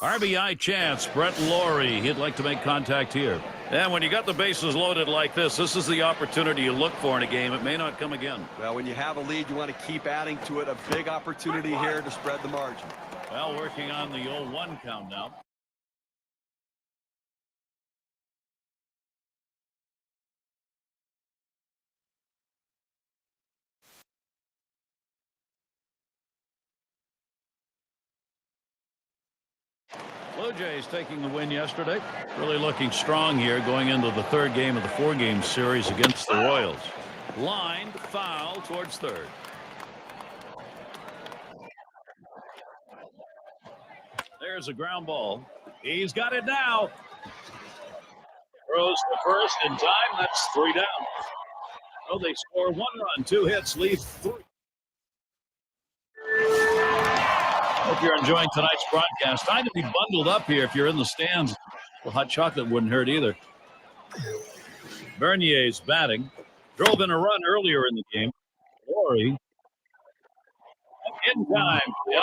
RBI chance, Brett Laurie. He'd like to make contact here. And when you got the bases loaded like this is the opportunity you look for in a game. It may not come again. Well, when you have a lead, you want to keep adding to it. A big opportunity here to spread the margin. Well, working on the 0-1 count now. Blue Jays taking the win yesterday. Really looking strong here going into the third game of the 4-game series against the Royals. Lined foul towards third. There's a ground ball. He's got it now. Throws the first in time. That's 3 down. So they score 1 run, 2 hits, leave 3. Hope you're enjoying tonight's broadcast. Time to be bundled up here if you're in the stands. The hot chocolate wouldn't hurt either. Bernier's batting. Drove in a run earlier in the game. Laurie. In time. Yep.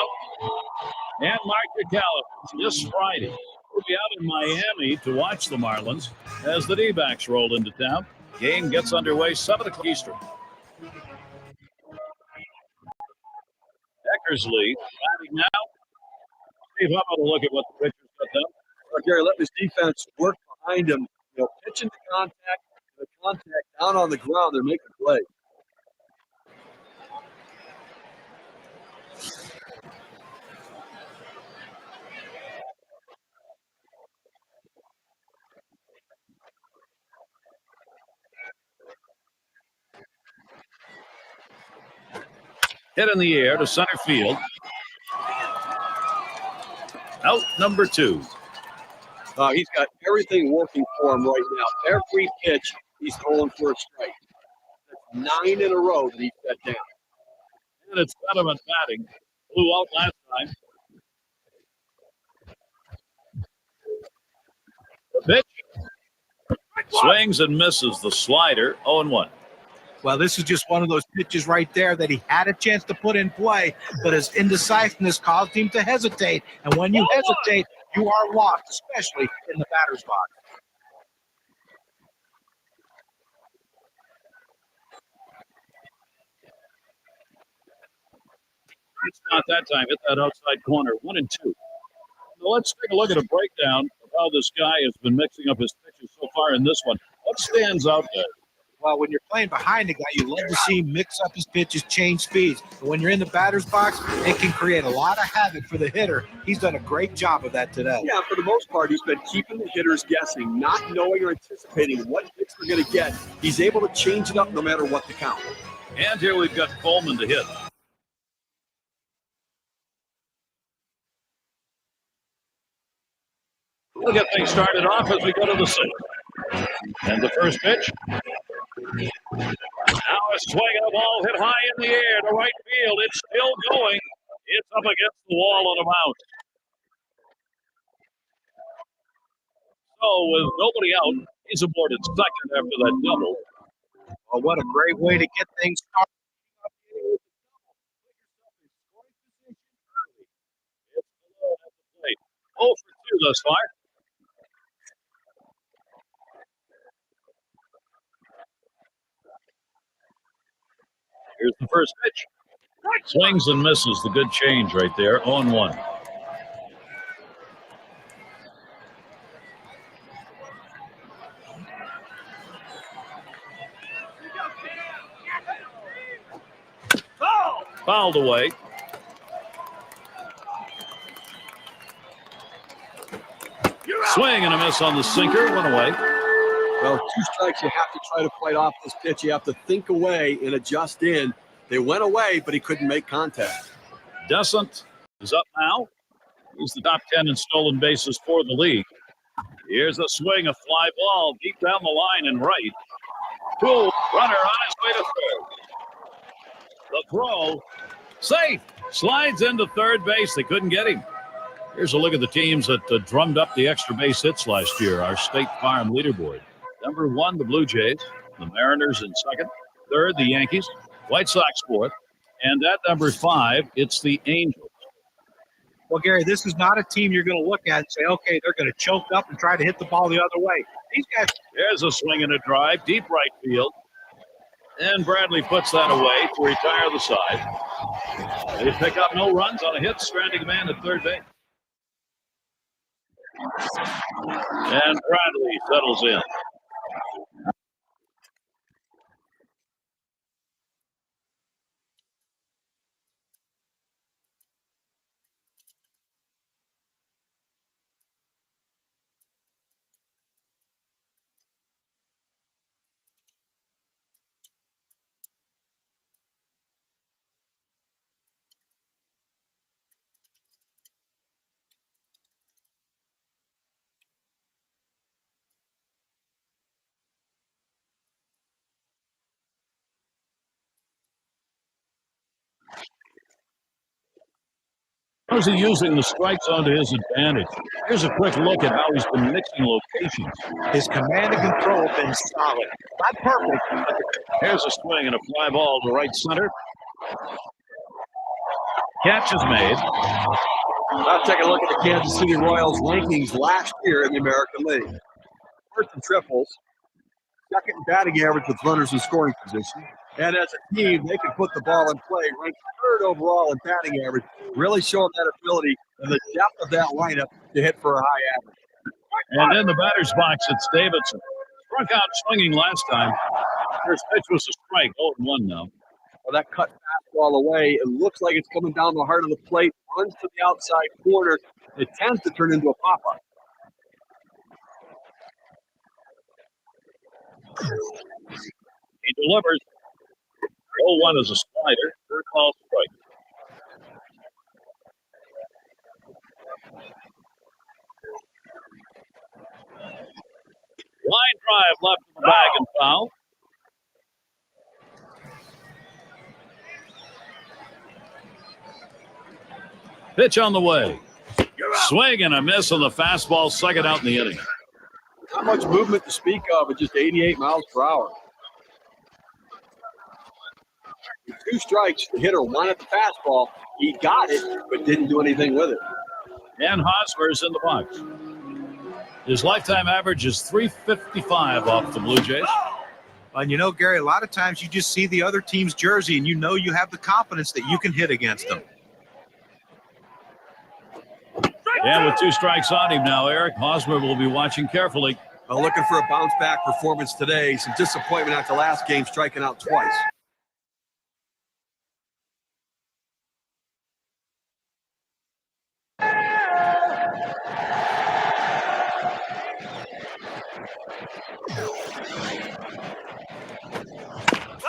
And Mark McCallum this Friday. We'll be out in Miami to watch the Marlins as the D-backs roll into town. Game gets underway 7 o'clock Eastern. Eckersley batting now. Steve, how about a look at what the pitcher's got done? Well, Gary, let his defense work behind him. Pitching the contact down on the ground. They're making play. Hit in the air to center field. Out number 2. He's got everything working for him right now. Every pitch, he's going for a strike. That's 9 in a row that he set down. And it's Fetterman batting. Blew out last time. The pitch. Swings and misses the slider. 0-1. Well, this is just one of those pitches right there that he had a chance to put in play, but his indecisiveness caused him to hesitate. And when you hesitate, you are lost, especially in the batter's box. It's not that time. Hit that outside corner. 1-2. Now let's take a look at a breakdown of how this guy has been mixing up his pitches so far in this one. What stands out there? Well, when you're playing behind a guy, you love to see him mix up his pitches, change speeds. But when you're in the batter's box, it can create a lot of havoc for the hitter. He's done a great job of that today. Yeah, for the most part, he's been keeping the hitters guessing, not knowing or anticipating what hits they're going to get. He's able to change it up no matter what the count. And here we've got Coleman to hit. We'll get things started off as we go to the 6th. And the first pitch. Now a swing of the ball hit high in the air to right field. It's still going. It's up against the wall on a bounce. So with nobody out, he's aboarded second after that double. Well, what a great way to get things started. It's below at the plate. 0 for 2 thus far. Here's the first pitch. Swings and misses. The good change right there. 0-1. Fouled away. Swing and a miss on the sinker. Went away. Well, 2 strikes, you have to try to fight off this pitch. You have to think away and adjust in. They went away, but he couldn't make contact. Descent is up now. He's the top 10 in stolen bases for the league. Here's a swing, a fly ball deep down the line and right. Cool runner on his way to third. The throw, safe, slides into third base. They couldn't get him. Here's a look at the teams that drummed up the extra base hits last year, our State Farm leaderboard. Number 1, the Blue Jays. The Mariners in second. Third, the Yankees. White Sox fourth. And at number 5, it's the Angels. Well, Gary, this is not a team you're going to look at and say, okay, they're going to choke up and try to hit the ball the other way. These guys. There's a swing and a drive, deep right field. And Bradley puts that away to retire the side. They pick up no runs on a hit, stranding a man at third base. And Bradley settles in. How's he using the strike zone to his advantage? Here's a quick look at how he's been mixing locations. His command and control have been solid. Not perfect, but here's a swing and a fly ball to right center. Catch is made. Now take a look at the Kansas City Royals rankings last year in the American League. First in triples, second in batting average with runners in scoring position. And as a team, they can put the ball in play, ranked third overall in batting average, really showing that ability and the depth of that lineup to hit for a high average. And in the batter's box, it's Davidson. Struck out swinging last time. First pitch was a strike, 0-1 now. Well, that cut fastball away. It looks like it's coming down the heart of the plate, runs to the outside corner. It tends to turn into a pop-up. He delivers. 0-1 is a slider. Third call strike. Line drive left in the bag and foul. Pitch on the way. Swing and a miss on the fastball, second out in the inning. Not much movement to speak of at just 88 miles per hour. With 2 strikes, the hitter wanted the fastball. He got it, but didn't do anything with it. And Hosmer's in the box. His lifetime average is .355 off the Blue Jays. And you know, Gary, a lot of times you just see the other team's jersey and you know you have the confidence that you can hit against them. And with 2 strikes on him now, Eric, Hosmer will be watching carefully. Looking for a bounce-back performance today. Some disappointment after last game, striking out twice.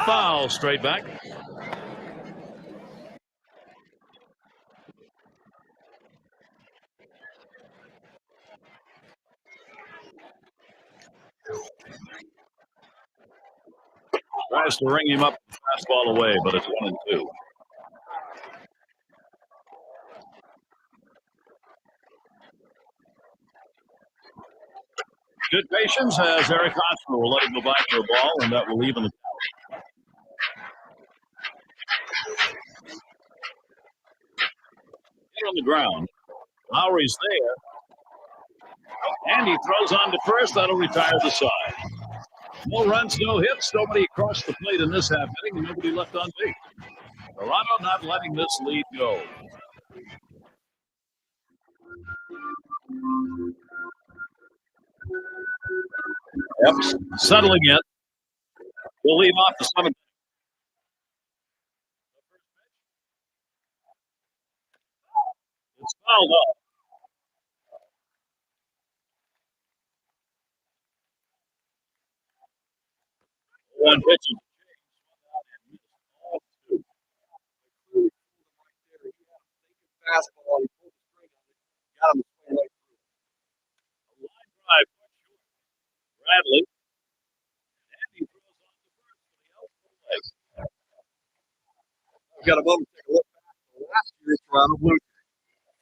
Foul straight back. Tries to ring him up, fastball away, but it's 1-2. Good patience as Eric Hosmer will let him go back for a ball, and that will even the count. Hit on the ground. Lowry's there. And he throws on to first. That'll retire the side. No runs, no hits. Nobody across the plate in this half inning, and nobody left on base. Toronto not letting this lead go. Yep, settling in. We'll leave off the 7th. It's fouled off. One pitch. Fastball, he pulled the string on it, got him right through. Line drive. Bradley. And he throws on the first for the outfield leg. We've got a moment to take a look back at last year's Toronto Blue Jays.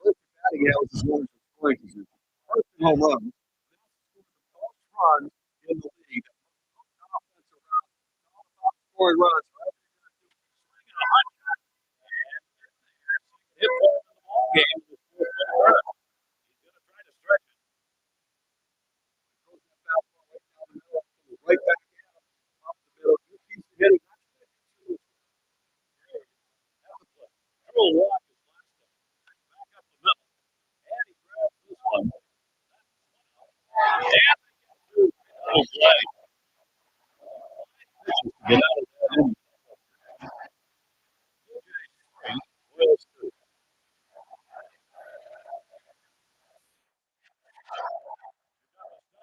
First batting average is one of the scoring position. First in home runs. Most runs in the league. Offense around. All about scoring runs. Hit ball in the ball game. turn. He's going to try to stretch it. Right back up the middle. He keeps hitting. Earl walk his last time. Back up the middle. And he grabs this one. And through play. Get out of that inning. Royals two.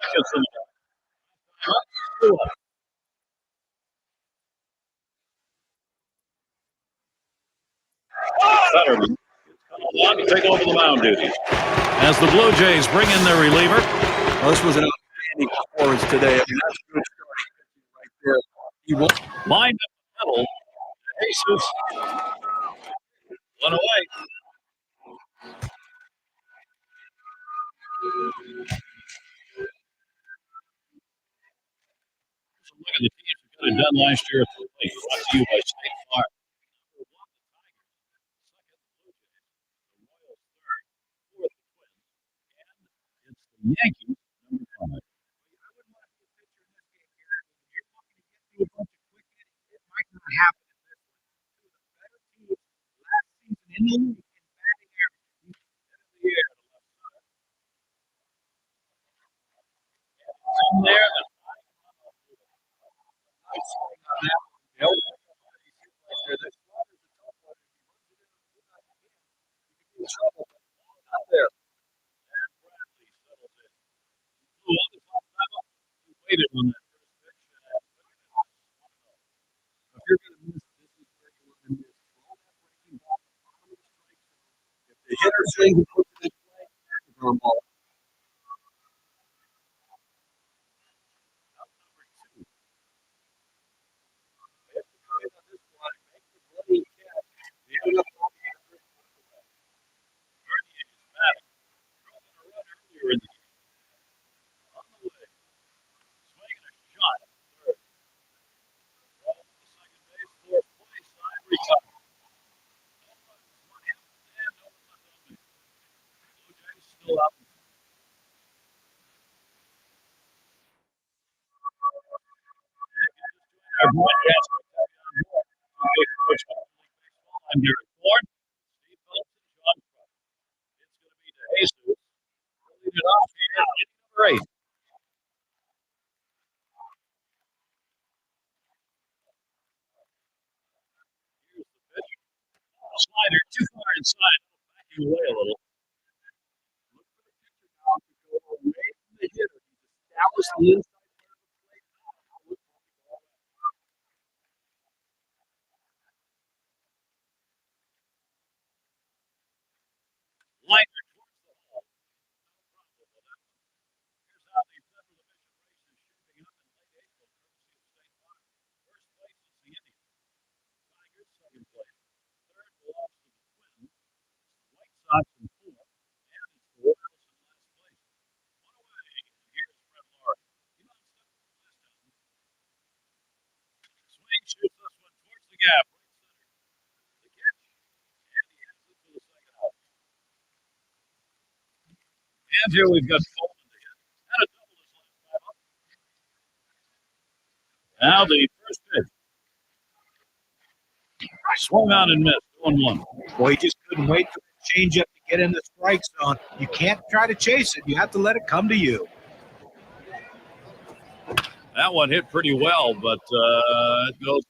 Atkinson. Fetterman on to take over the mound duties. As the Blue Jays bring in their reliever. Well, this was an outstanding performance today. I mean, that's a good starting pitching right there. He won. Lined up the middle. Jesus. One away. So look at the teams that got it done last year at the plate. Brought to you by State Farm. Number 1, the Tigers. Fourth, the Twins. And it's the Yankees, number 5. It might not happen in this one. Two of the better teams last season in the league in batting average. Yeah. In there, the Nice swing on that one. You know, this one is a tough one. If he runs it in, he's in trouble. Not there. Bradley settles in. Blew on the top level. He waited on that first pitch. If you're going to miss, this is where you want to miss. Throw that breaking ball at the bottom of the strike zone. If the hitter swings and puts it in play, there's a ground ball. Our broadcast. I'm Derek Ford. Steve Phillips and John Crump. It's going to be to Jesus. Lead it off here. Number 8. Here's the pitch. Slider too far inside. Backing away a little. Look for the pitcher now to go away from the hitter. He's established the inside part of the plate. Lighter towards the hole. No problem with that one. Here's how the Federal Division race is shaping up in late April, courtesy of State Farm. First place is the Indians. Tigers, second place. Third belongs to the Twins. It's the White Sox in fourth. And it's the Royals in last place. One away. Here's Brett Laurie. He mounts up to the last down. Swing shoots this one towards the gap. Right center. The catch. And he has it for the second out. And here we've got Coleman to hit. And a double his last time up. Now the first pitch. Swung on and missed. 1-1. Well, he just couldn't wait for the changeup to get in the strike zone. You can't try to chase it. You have to let it come to you. That one hit pretty well, but it goes.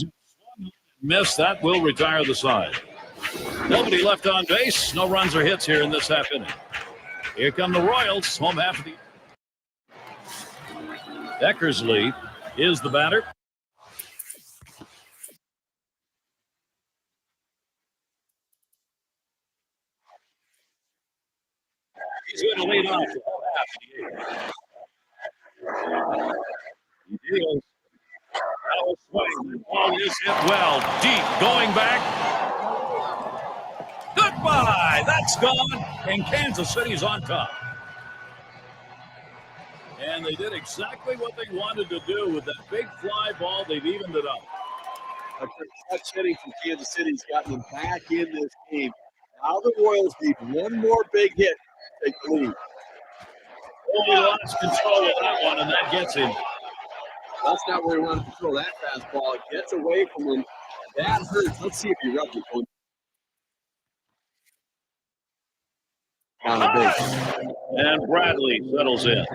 Swung on and missed. That will retire the side. Nobody left on base. No runs or hits here in this half inning. Here come the Royals. Home half of the. Eckersley is the batter. He's going to lead off the whole half of the 8th. He deals. Now swing. The ball is hit well. Deep. Going back. Goodbye. That's gone. And Kansas City's on top. And they did exactly what they wanted to do with that big fly ball. They've evened it up. A clutch hitting from Kansas City's gotten them back in this game. Now the Royals need one more big hit to take the lead. Oh, he lost control of that one, and that gets him. That's not where he wanted to throw that fastball. It gets away from him. That hurts. Let's see if he rubbed it. On a base. And Bradley settles in.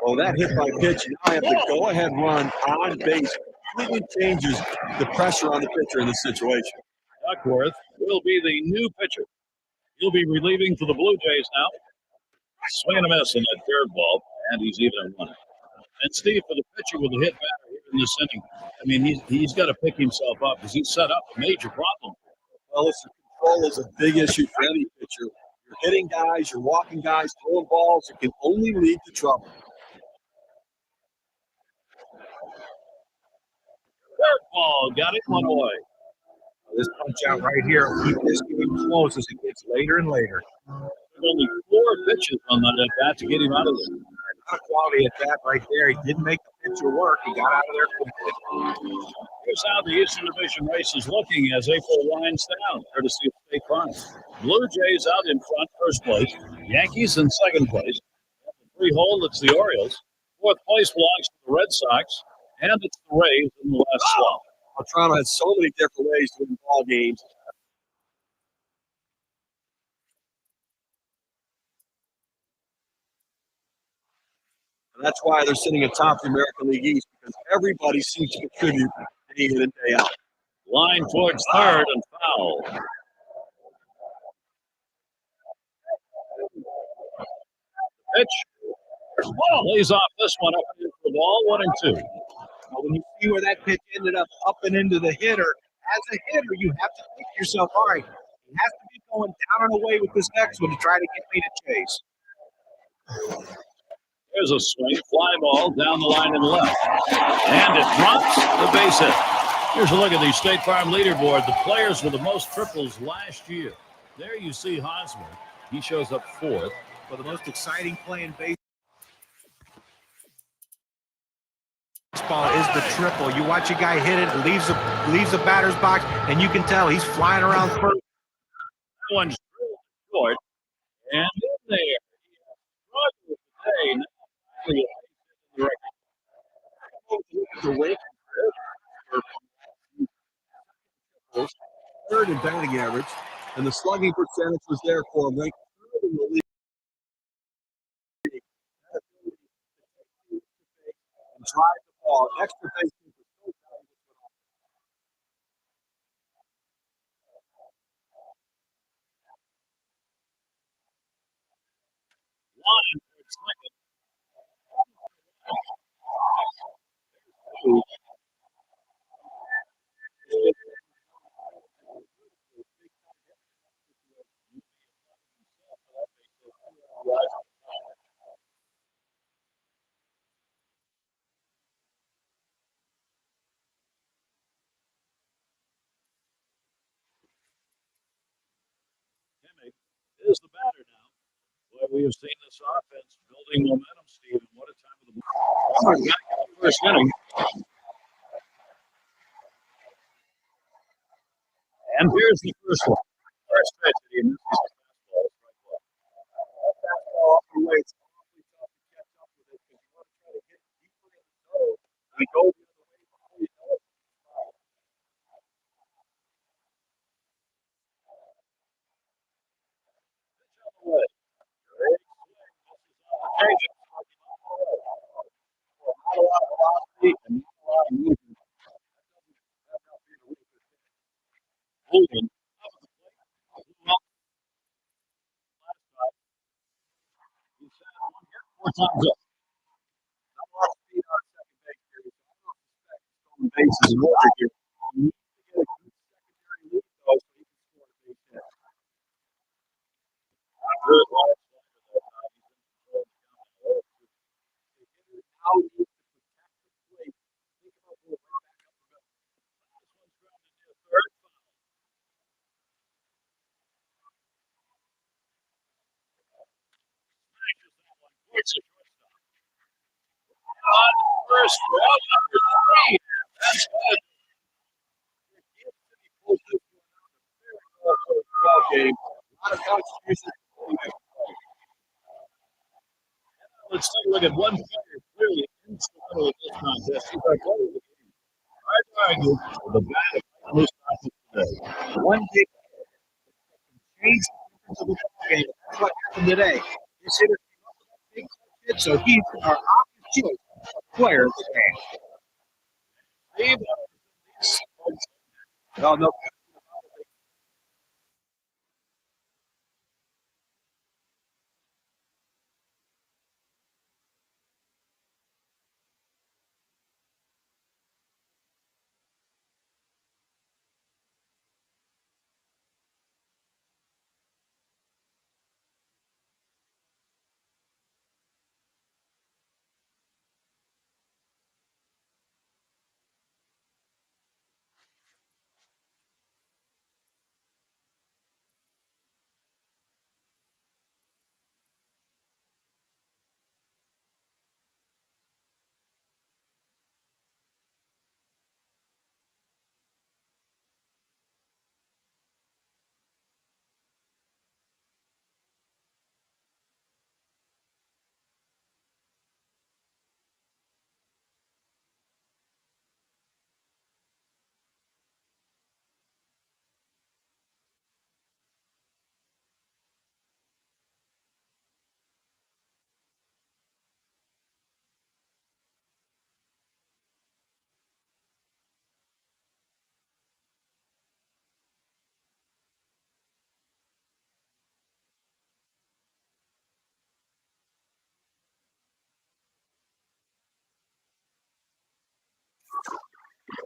Well, that hit by pitch, now I have the go-ahead run on base. Completely changes the pressure on the pitcher in this situation. Duckworth will be the new pitcher. He'll be relieving for the Blue Jays now. Swing and a miss in that third ball, and he's even at one. And Steve, for the pitcher with a hit batter here in this inning, I mean, he's got to pick himself up because he's set up a major problem. Well, listen, control is a big issue for any pitcher. You're hitting guys, you're walking guys, throwing balls. It can only lead to trouble. Third ball, got it one away. This punch out right here will keep this game close as it gets later and later. There's only 4 pitches on that at bat to get him out of there. Not a quality at bat right there. He didn't make the pitcher work. He got out of there quickly. Here's how the Eastern Division race is looking as April winds down, courtesy of State Farm. Blue Jays out in front, first place. Yankees in second place. Free hold, it's the Orioles. Fourth place belongs to the Red Sox, and it's the Rays in the last slot. Well, Toronto has so many different ways to win ball games. And that's why they're sitting atop the American League East, because everybody seems to contribute day in and day out. Line towards third and foul. Pitch. Ball lays off this one up into the ball, 1-2. Now, when you see where that pitch ended up and into the hitter, as a hitter, you have to think to yourself, all right, he has to be going down and away with this next one to try to get me to chase. There's a swing, fly ball down the line and left. And it drops the base hit. Here's a look at the State Farm leaderboard. The players with the most triples last year. There you see Hosmer. He shows up fourth. For the most exciting play in baseball is the triple. You watch a guy hit it, leaves the batter's box, and you can tell he's flying around first. That one's short. And in there, he has The rate third in batting average, and the slugging percentage was there for him, ranked third in the league. And drive the ball, extra base. line towards second. Kimmick is the batter now. Boy, we have seen this offense building momentum, Steve, and what a time of the back in the first inning. And here's the first one. First pitch, and he misses the fastball. Fastball off the way, it's awfully tough to catch up with it because you want to try to get deeper in the zone. We go the other way before you know it. Change it. Not a lot of velocity and not a lot of movement. Holding. Four times up. Not a lot of speed on second base here. So I don't suspect stolen bases in order here. You need to get a good secondary lead, though, so you can score a base hit. Good ball. Now you need to protect the plate. Think about going right back up the middle. This one's grounded near third. Smashes that one. It's a shortstop. first throw, number 3. That's good. Game. A lot of contributions. Let's take a look at one player clearly in the middle of this contest. He's our player of the game. Hard to argue with the bat of most offense today. One big change the game. That's what happened today. This hitter came up with a big hit, so he's our obvious choice player of the game. No, no.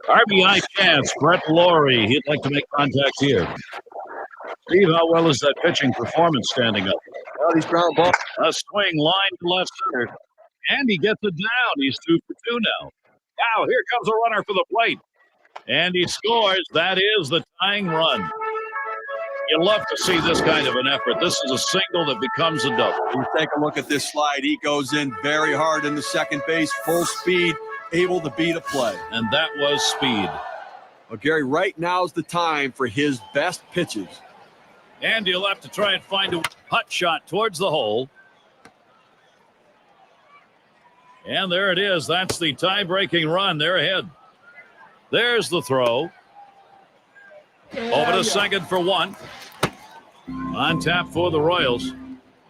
RBI chance, Brett Laurie. He'd like to make contact here. Steve, how well is that pitching performance standing up? Well, these ground balls. A swing line to left center. And he gets it down. He's 2 for 2 now. Now, here comes a runner for the plate. And he scores. That is the tying run. You love to see this kind of an effort. This is a single that becomes a double. You take a look at this slide. He goes in very hard into second base, full speed, able to beat a play. And that was speed. Well, Gary, right now's the time for his best pitches. And you'll have to try and find a hut shot towards the hole. And there it is. That's the tie-breaking run. They're ahead. There's the throw. Over to second for 1. On tap for the Royals.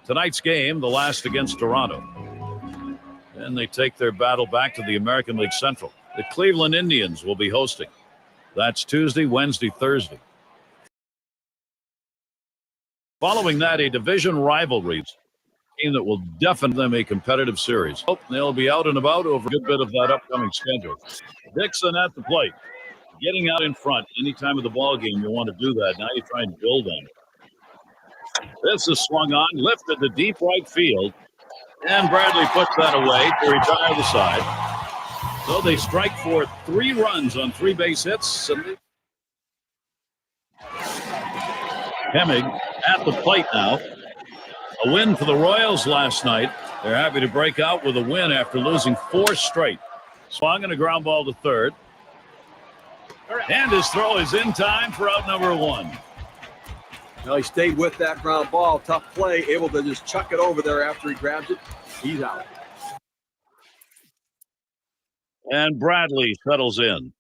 Tonight's game, the last against Toronto. And they take their battle back to the American League Central. The Cleveland Indians will be hosting. That's Tuesday, Wednesday, Thursday. Following that, a division rivalry team that will definitely be a competitive series. They'll be out and about over a good bit of that upcoming schedule. Dixon at the plate. Getting out in front any time of the ball game, you want to do that. Now you try and build on it. This is swung on, lifted to deep right field, and Bradley puts that away to retire the side. So they strike for 3 runs on 3 base hits. Hemming at the plate now. A win for the Royals last night. They're happy to break out with a win after losing 4 straight. Swung and a ground ball to third. And his throw is in time for out number 1. Now he stayed with that ground ball. Tough play, able to just chuck it over there after he grabs it. He's out. And Bradley settles in.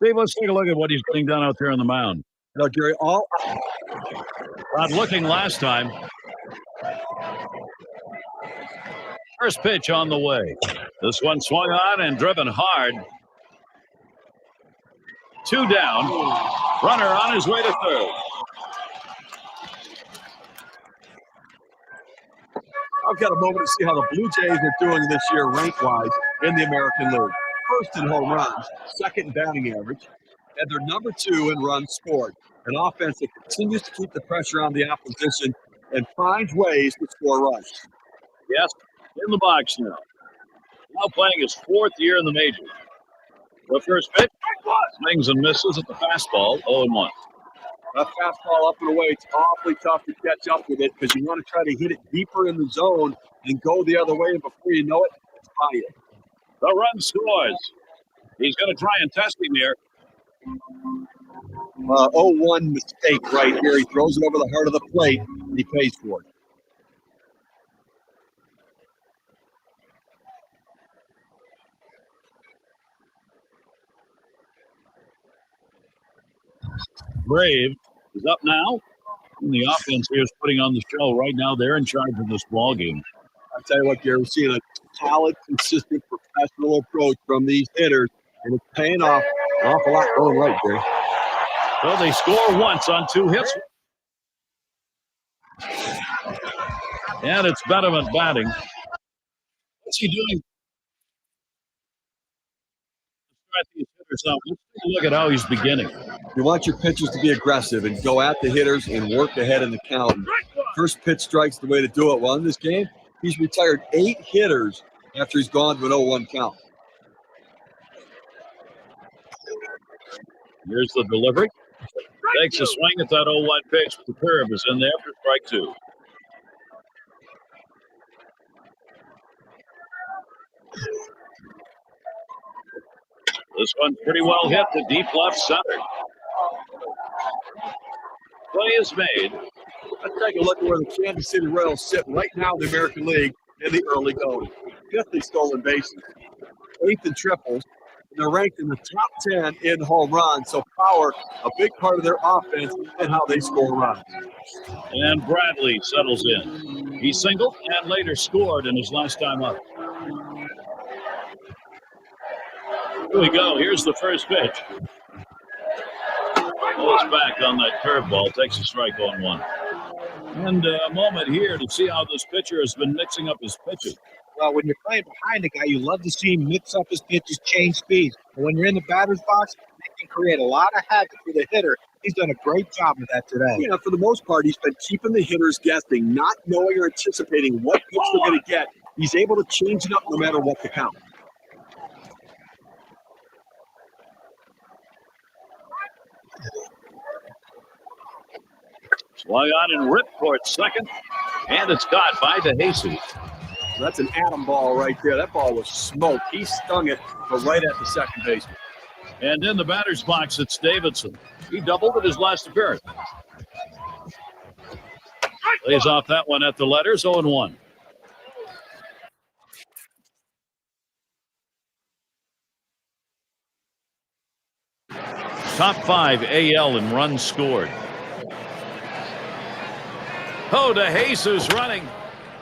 Steve, let's take a look at what he's getting done out there on the mound. Now, Gary, all Not looking last time. First pitch on the way. This one swung on and driven hard. 2 down. Runner on his way to third. I've got a moment to see how the Blue Jays are doing this year rank-wise in the American League. First in home runs, second in batting average, and they're number 2 in runs scored. An offense that continues to keep the pressure on the opposition and finds ways to score runs. Yes, in the box now. Now playing his 4th year in the majors. The first pitch, swings and misses at the fastball, 0-1. That fastball up and away, it's awfully tough to catch up with it because you want to try to hit it deeper in the zone and go the other way, and before you know it, it's by you. The run scores. He's going to try and test him here. 0-1 mistake right here. He throws it over the heart of the plate, and he pays for it. Brave is up now. And the offense here is putting on the show. Right now, they're in charge of this ball game. I'll tell you what, Gary, we're seeing a solid, consistent, professional approach from these hitters, and it's paying off an awful lot going right, Gary. So they score once on 2 hits. And it's Betterman batting. What's he doing? These hitters out. Let's take a look at how he's beginning. You want your pitchers to be aggressive and go at the hitters and work ahead in the count. First pitch strike's the way to do it. Well, in this game, he's retired 8 hitters after he's gone to an 0-1 count. Here's the delivery. Takes a swing at that 0-1 pitch. The curve is in there for strike 2. This one's pretty well hit to deep left center. Play is made. Let's take a look at where the Kansas City Royals sit right now in the American League in the early going. 5th in stolen bases, 8th in triples, and they're ranked in the top 10 in home runs. So power, a big part of their offense and how they score runs. And Bradley settles in. He singled and later scored in his last time up. Here we go. Here's the first pitch. Pulls back on that curveball. Takes a strike on 1. And a moment here to see how this pitcher has been mixing up his pitches. Well, when you're playing behind a guy, you love to see him mix up his pitches, change speeds. But when you're in the batter's box, they can create a lot of havoc for the hitter. He's done a great job of that today. Yeah, for the most part, he's been keeping the hitters guessing, not knowing or anticipating what pitch they're going to get. He's able to change it up no matter what the count. Swung on and ripped towards second, and it's caught by DeJesus. That's an atom ball right there. That ball was smoked. He stung it, but right at the second baseman. And in the batter's box, it's Davidson. He doubled at his last appearance. Lays off that one at the letters, 0-1. Top 5 AL in runs scored. DeJesus running.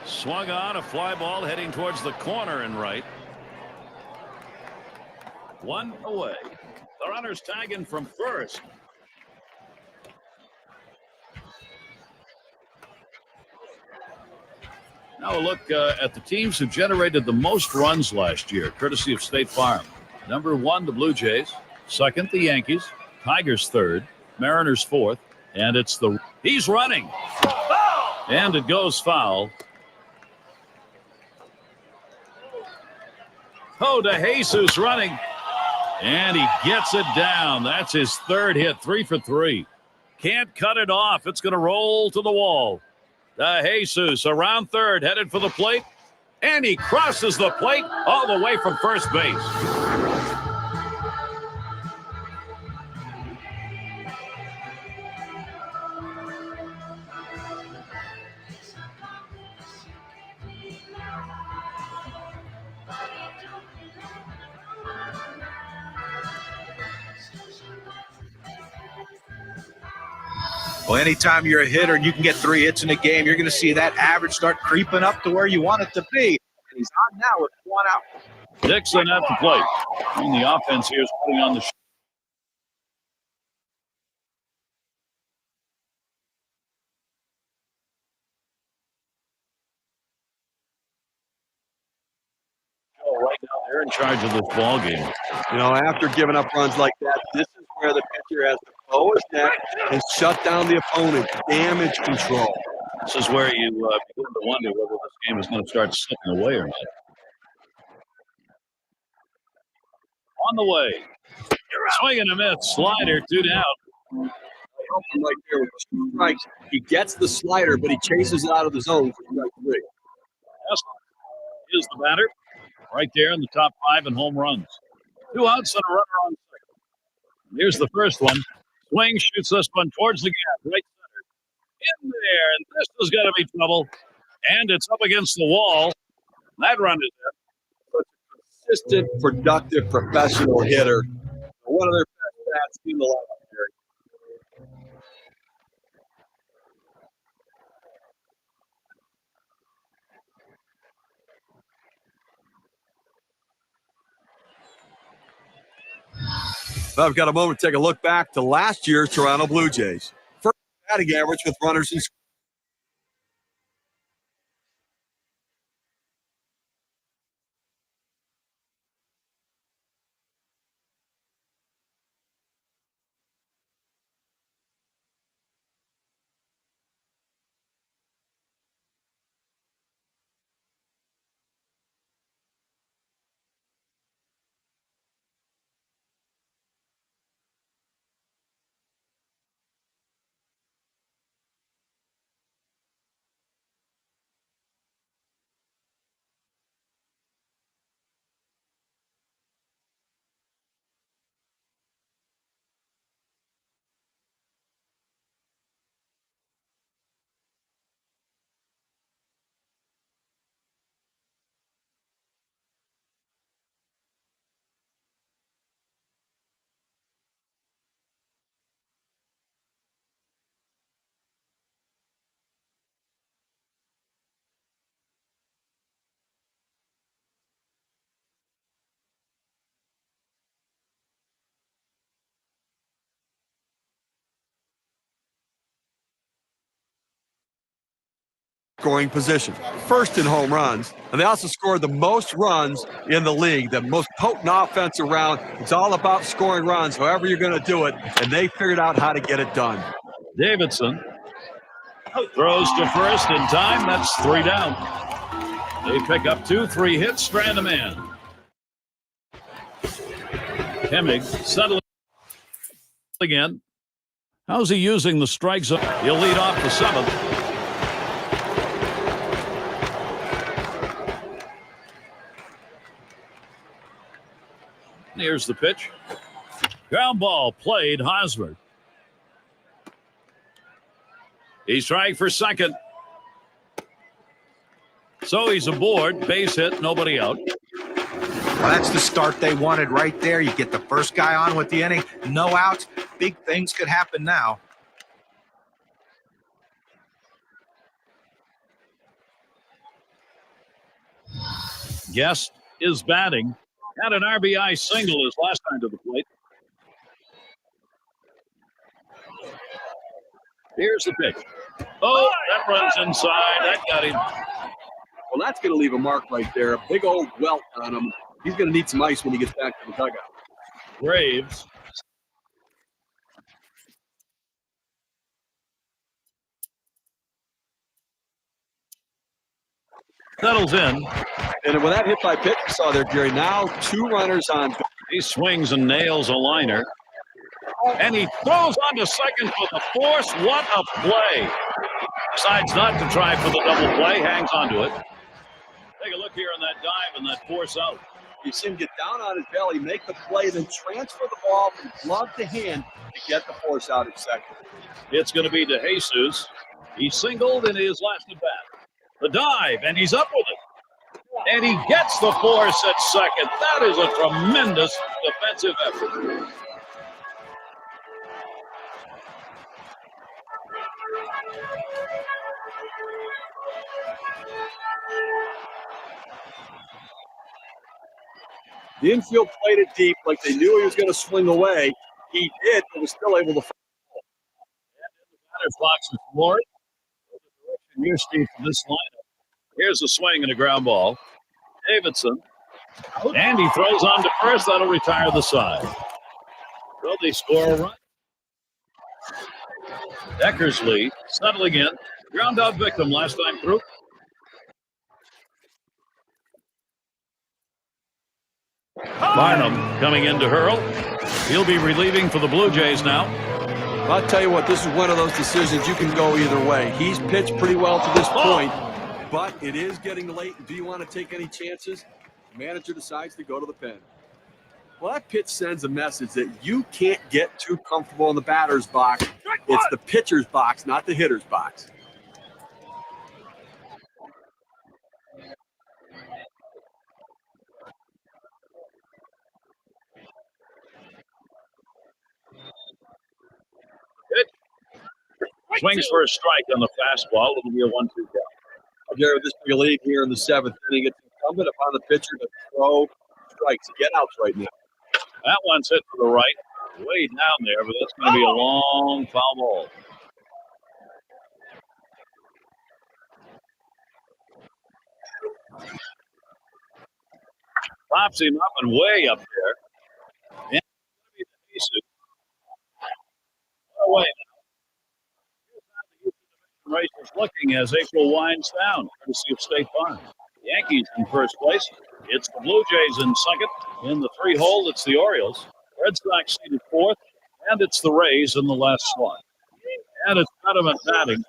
Swung on, a fly ball heading towards the corner and right. 1 away. The runner's tagging from first. Now a look at the teams who generated the most runs last year, courtesy of State Farm. Number 1, the Blue Jays. 2nd, the Yankees. Tigers 3rd. Mariners 4th. And it's he's running. And it goes foul. DeJesus running. And he gets it down. That's his 3rd hit, 3 for 3. Can't cut it off. It's going to roll to the wall. DeJesus around third, headed for the plate. And he crosses the plate all the way from first base. Well, anytime you're a hitter and you can get 3 hits in a game, you're going to see that average start creeping up to where you want it to be. And he's on now with 1 out. Dixon at the plate. And the offense here is putting on the show right now. They're in charge of this ball game. You know, after giving up runs like that, this is where the pitcher has to bow his neck and shut down the opponent. Damage control. This is where you begin to wonder whether this game is going to start slipping away or not. On the way. Swing and a miss. Slider, 2 down. Help him right there with 2 strikes. He gets the slider, but he chases it out of the zone for strike 3. Here's the batter. right there in the top 5 in home runs. 2 outs and a runner on second. Here's the first one. Swing, shoots this one towards the gap, right center. In there, and this is going to be trouble. And it's up against the wall. That run is in. Consistent, productive, professional hitter. One of their best stats in the lineup here. Well, I've got a moment to take a look back to last year's Toronto Blue Jays. First batting average with runners in scoring position. First in home runs, and they also scored the most runs in the league, the most potent offense around. It's all about scoring runs, however you're going to do it, and they figured out how to get it done. Davidson throws to first in time. That's 3 down. They pick up 2, 3 hits, strand a man. Hemming settling again. How's he using the strike zone? He'll lead off the 7th. Here's the pitch. Ground ball played Hosmer. He's trying for second. So he's aboard. Base hit, nobody out. Well, that's the start they wanted right there. You get the first guy on with the inning, no outs. Big things could happen now. Guest is batting. Had an RBI single his last time to the plate. Here's the pitch. Oh, that runs inside. That got him. Well, that's going to leave a mark right there. A big old welt on him. He's going to need some ice when he gets back to the dugout. Graves. Settles in. And with that hit by pitch you saw there, Jerry, now 2 runners on. He swings and nails a liner. And he throws on to second for the force. What a play. Decides not to try for the double play. Hangs onto it. Take a look here on that dive and that force out. You see him get down on his belly, make the play, then transfer the ball from glove to hand to get the force out at second. It's going to be to Jesus. He singled in his last at bat. The dive, and he's up with it. And he gets the force at second. That is a tremendous defensive effort. The infield played it deep like they knew he was going to swing away. He did, but was still able to find the ball. And the batter box is floored. The direction you see for this lineup. Here's a swing and a ground ball. Davidson. And he throws on to first. That'll retire the side. Well, they score a run. Eckersley settling in. Ground out victim last time through. Barnum coming in to hurl. He'll be relieving for the Blue Jays now. I'll tell you what, this is one of those decisions you can go either way. He's pitched pretty well to this point, but it is getting late. Do you want to take any chances? The manager decides to go to the pen. Well, that pitch sends a message that you can't get too comfortable in the batter's box. It's the pitcher's box, not the hitter's box. Good. Swings for a strike on the fastball. It'll be a 1-2 count. Gary, with this big lead here in the 7th inning, it's incumbent upon the pitcher to throw strikes, get outs right now. That one's hit to the right, way down there, but that's going to be a long foul ball. Pops him up and way up there. And away now. Race is looking as April winds down, courtesy of State Farm. Yankees in first place. It's the Blue Jays in second. In the 3-hole, it's the Orioles. Red Sox seated fourth, and it's the Rays in the last slot. And it's Donovan batting.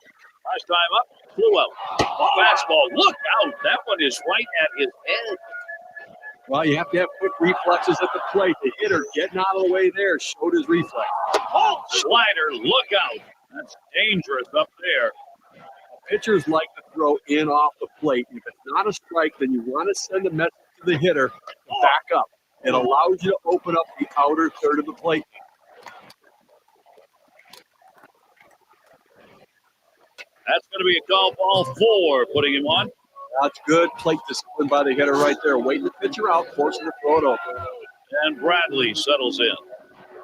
Last time up, flew out. Fastball, look out! That one is right at his head. Well, you have to have quick reflexes at the plate. The hitter getting out of the way there showed his reflex. Slider, look out! That's dangerous up there. Pitchers like to throw in off the plate. If it's not a strike, then you want to send a message to the hitter to back up. It allows you to open up the outer third of the plate. That's going to be a call ball 4, putting him on. That's good plate discipline by the hitter right there. Waiting the pitcher out, forcing to throw it open. And Bradley settles in.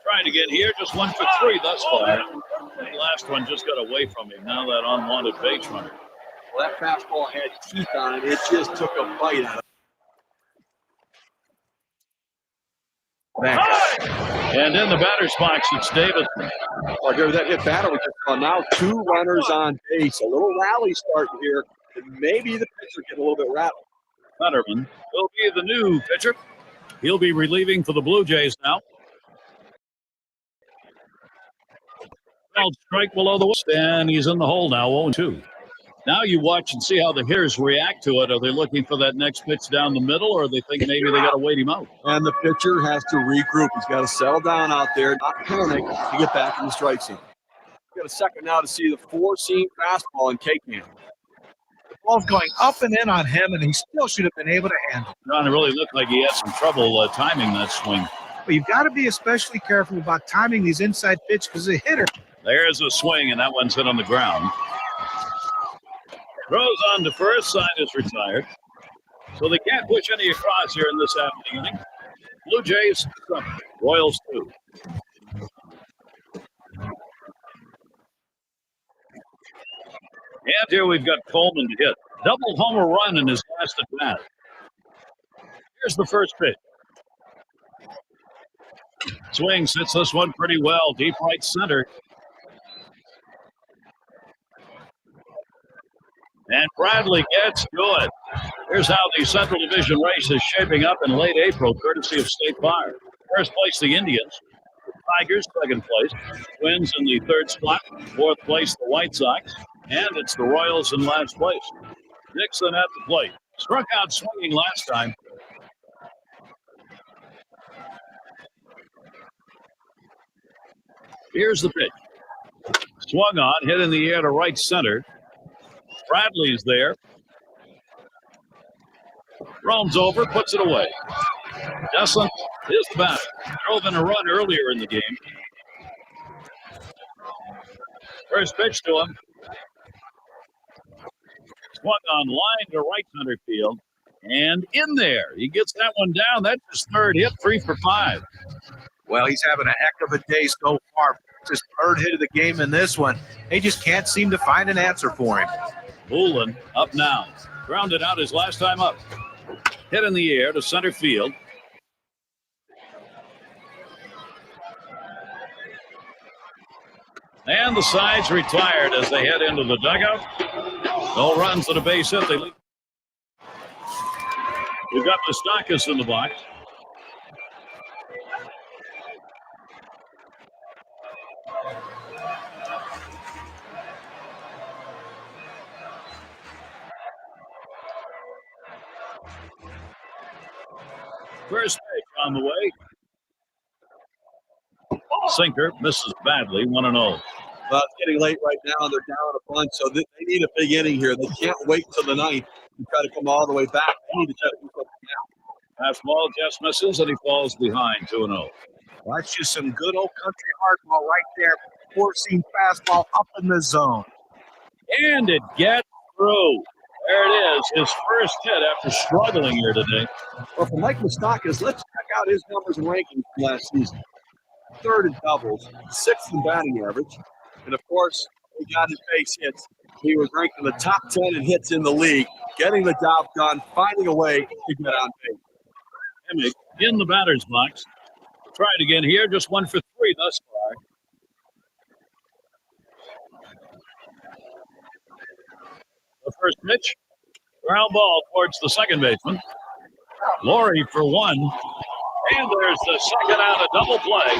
Trying to get here, just 1 for 3 thus far. The last one just got away from him. Now that unwanted base runner. Well, that fastball had teeth on it. It just took a bite out of it. And in the batter's box, it's Davidson. Oh, here that hit batter we just saw. Now 2 runners on base. A little rally starting here. And maybe the pitcher get a little bit rattled. Fetterman will be the new pitcher. He'll be relieving for the Blue Jays now. Strike below the waist, and he's in the hole now, 0-2. Now you watch and see how the hitters react to it. Are they looking for that next pitch down the middle, or they think maybe they got to wait him out? And the pitcher has to regroup. He's got to settle down out there, not panic, to get back in the strike zone. We've got a second now to see the 4-seam fastball in K-Can. The ball's going up and in on him, and he still should have been able to handle it. John, it really looked like he had some trouble timing that swing. But you've got to be especially careful about timing these inside pitch because the hitter. There's a swing, and that one's hit on the ground. Throws on to first, side is retired. So they can't push any across here in this half of the inning. Blue Jays, Royals 2. And here we've got Coleman to hit. Double homer run in his last at bat. Here's the first pitch. Swing hits this one pretty well. Deep right center. And Bradley gets to it. Here's how the Central Division race is shaping up in late April, courtesy of State Farm. First place, the Indians. The Tigers, second place. Twins in the third spot. Fourth place, the White Sox. And it's the Royals in last place. Dixon at the plate. Struck out swinging last time. Here's the pitch. Swung on, hit in the air to right center. Bradley's there. Roams over, puts it away. Jesslyn is the batter. Drove in a run earlier in the game. First pitch to him. Swung on line to right center field. And in there. He gets that one down. That's his third hit, 3 for 5. Well, he's having a heck of a day so far. It's his third hit of the game in this one. They just can't seem to find an answer for him. Bullen up now. Grounded out his last time up. Hit in the air to center field. And the side's retired as they head into the dugout. No runs at a base hit. We've got Moustakas in the box. First pitch on the way. Sinker misses badly, 1-0. Well, it's getting late right now, and they're down a bunch, so they need a big inning here. They can't wait till the ninth and try to come all the way back. They need to try to do something now. Fastball just misses, and he falls behind, 2-0. Well, that's just some good old country hardball right there. Four-seam fastball up in the zone. And it gets through. There it is, his first hit after struggling here today. Well, for Mike Moustakas, let's check out his numbers and rankings from last season. Third in doubles, sixth in batting average, and of course, he got his base hits. He was ranked in the top 10 in hits in the league, getting the job done, finding a way to get on base. Emick in the batter's box. Try it again here, just 1 for 3 thus far. The first pitch, ground ball towards the second baseman. Laurie for 1. And there's the second out, a double play.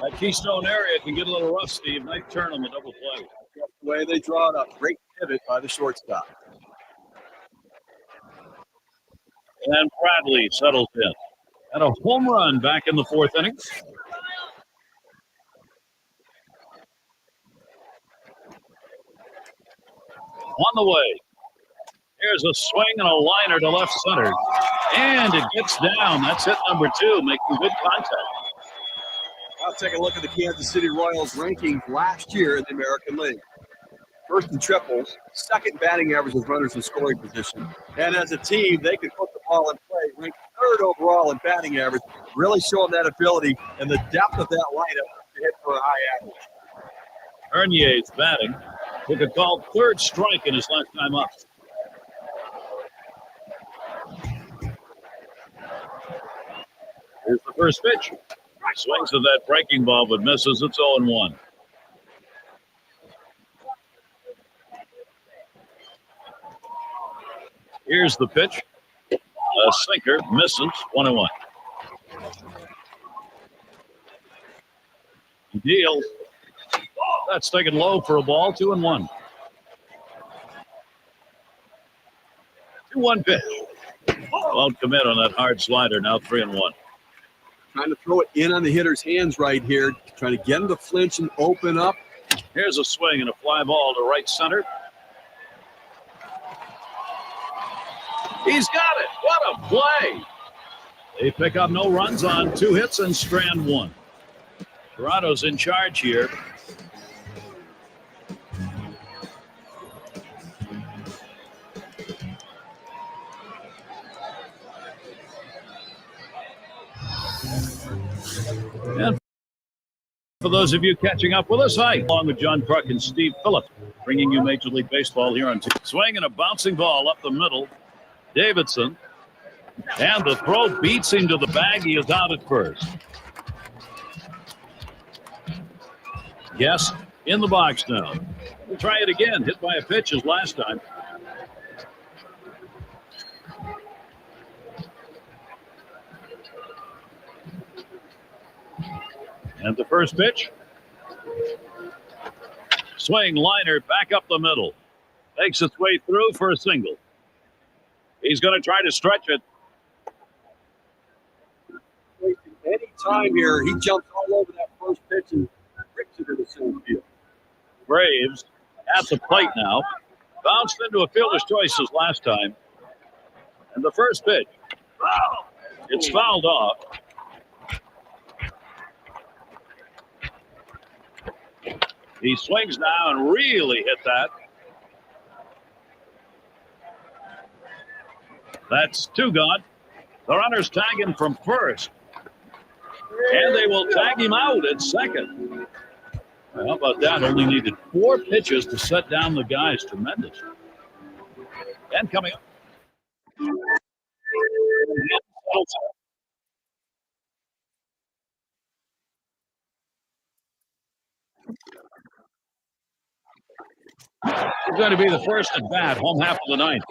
That Keystone area can get a little rough, Steve. Nice turn on the double play. That's the way they draw it up. Great pivot by the shortstop. And Bradley settles in. And a home run back in the 4th inning. On the way. Here's a swing and a liner to left center. And it gets down. That's hit number 2, making good contact. I'll take a look at the Kansas City Royals rankings last year in the American League. First in triples, second batting average with runners in scoring position. And as a team, they could put the ball in play, ranked third overall in batting average, really showing that ability and the depth of that lineup to hit for a high average. Hernier's batting. Took a called third strike in his last time up. Here's the first pitch. Swings at that breaking ball, but misses. It's 0-1. Here's the pitch. A sinker misses. 1-1. Deal. That's taken low for a ball. 2-1. 2-1 pitch. Won't commit on that hard slider. Now 3-1. Trying to throw it in on the hitter's hands right here. Trying to get him to flinch and open up. Here's a swing and a fly ball to right center. He's got it. What a play. They pick up no runs on 2 hits and strand 1. Toronto's in charge here. And for those of you catching up with us, hi, along with John Kruk and Steve Phillips, bringing you Major League Baseball here on swing and a bouncing ball up the middle. Davidson, and the throw beats him to the bag. He is out at first. Yes, in the box now. We'll try it again. Hit by a pitch as last time. And the first pitch. Swing, liner, back up the middle. Makes its way through for a single. He's going to try to stretch it. Any time here, he jumps all over that first pitch and rips it into center field. Braves at the plate now. Bounced into a fielder's choice as last time. And the first pitch. It's fouled off. He swings now and really hit that. That's 2 gone. The runners tag him from first. And they will tag him out at second. Well, how about that? Only needed 4 pitches to set down the guys. Tremendous. And coming up. It's going to be the first at bat, home half of the ninth.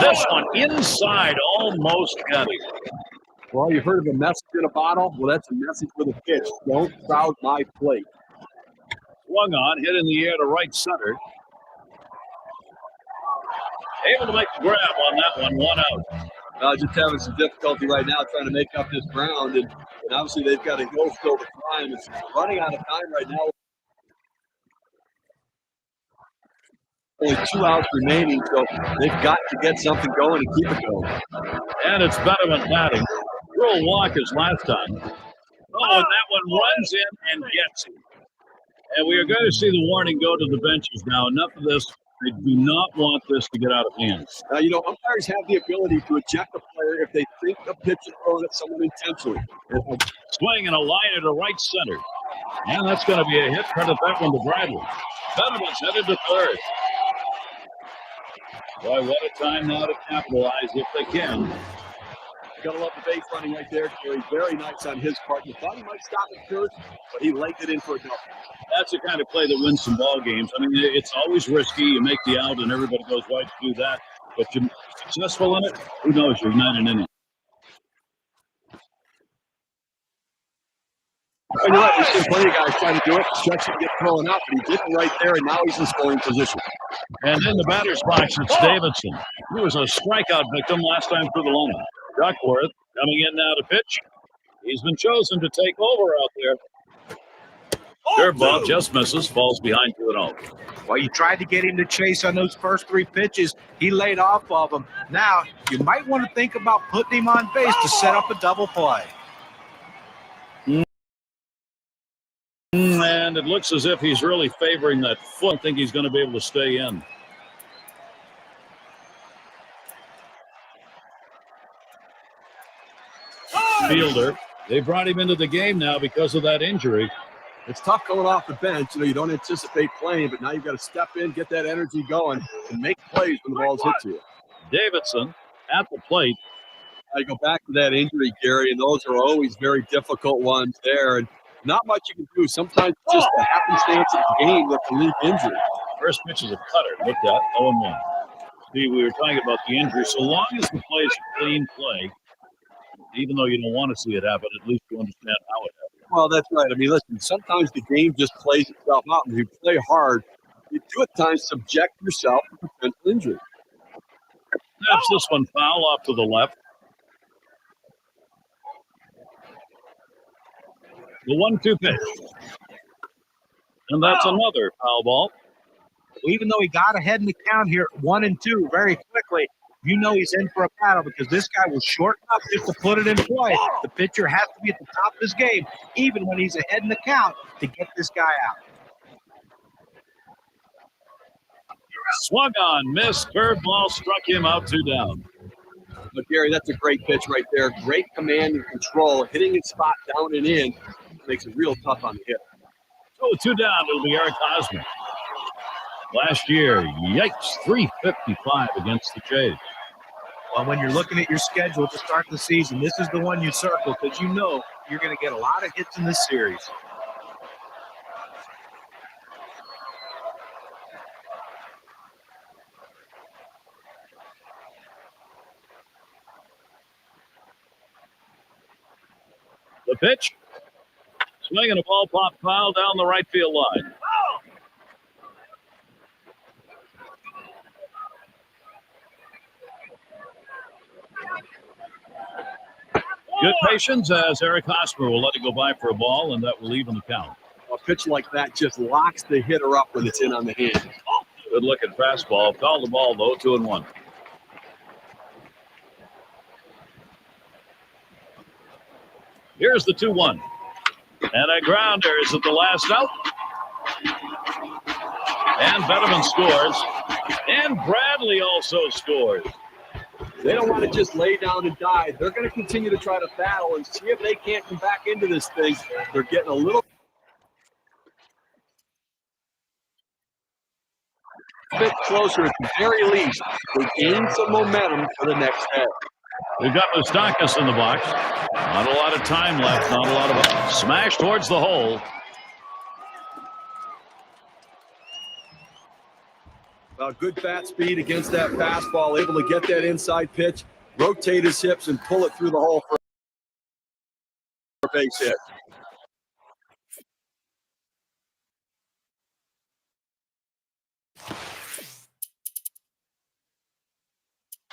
This one inside, almost got it. Well, you've heard of a message in a bottle? Well, that's a message with a pitch. Don't crowd my plate. Swung on, hit in the air to right center. Able to make the grab on that one, 1 out. Just having some difficulty right now trying to make up this ground, and obviously they've got to go still the time. It's running out of time right now. Only 2 outs remaining, so they've got to get something going and keep it going. And it's Betterman batting. Threw a walk his last time. Oh, and that one runs in and gets him. And we are going to see the warning go to the benches now. Enough of this. They do not want this to get out of hand. Umpires have the ability to eject a player if they think the pitch is thrown at someone intentionally. Swing and a line to right center. And that's going to be a hit. Credit that one to Bradley. Betterman's headed to third. Boy, what a time now to capitalize if they can. You gotta love the base running right there, Kerry. Very nice on his part. You thought he might stop at first, but he legged it in for a double. That's the kind of play that wins some ball games. I mean, it's always risky. You make the out, and everybody goes, "Why'd you do that?" But you're successful in it. Who knows? You're not in inning. And you're right, we've seen plenty of guys trying to do it, stretch it, get thrown out, but he did it right there, and now he's in scoring position. And in the batter's box, it's Davidson. He was a strikeout victim last time through the line. Duckworth coming in now to pitch. He's been chosen to take over out there. Curveball just misses, falls behind 2-0. Well, you tried to get him to chase on those first 3 pitches. He laid off of them. Now, you might want to think about putting him on base to set up a double play. And it looks as if he's really favoring that foot. I think he's going to be able to stay in. Fielder. They brought him into the game now because of that injury. It's tough coming off the bench. You don't anticipate playing, but now you've got to step in, get that energy going, and make plays when the ball's hit to you. Davidson at the plate. I go back to that injury, Gary, and those are always very difficult ones there. And not much you can do. Sometimes it's just the happenstance of the game that can lead to injury. First pitch is a cutter. Looked at 0-1. See, we were talking about the injury. So long as the play is a clean play, even though you don't want to see it happen, at least you understand how it happened. Well, that's right. I mean, listen, sometimes the game just plays itself out. And if you play hard, you do at times subject yourself to potential injury. Snaps this one foul off to the left. The 1-2 pitch. And that's another foul ball. Even though he got ahead in the count here at 1-2 very quickly, you know he's in for a battle because this guy will shorten up just to put it in play. The pitcher has to be at the top of his game, even when he's ahead in the count, to get this guy out. Swung on, missed, curveball, struck him out 2 down. But, Gary, that's a great pitch right there. Great command and control. Hitting his spot down and in makes it real tough on the hit. So 2 down, it'll be Eric Hosmer. Last year, yikes, 355 against the Jays. Well, when you're looking at your schedule to start the season, this is the one you circle because you know you're going to get a lot of hits in this series. The pitch. Swinging a ball pop foul down the right field line. Good patience as Eric Hosmer will let it go by for a ball, and that will even the count. A pitch like that just locks the hitter up when it's in on the hand. Good looking fastball. Called the ball, though, 2-1. Here's the 2-1. And a grounder is at the last out. And Betterman scores. And Bradley also scores. They don't want to just lay down and die. They're going to continue to try to battle and see if they can't come back into this thing. They're getting a little bit closer at the very least. They gain some momentum for the next half. We've got Moustakas in the box. Not a lot of time left. Not a lot of smash towards the hole. Good bat speed against that fastball, able to get that inside pitch, rotate his hips, and pull it through the hole for a base hit.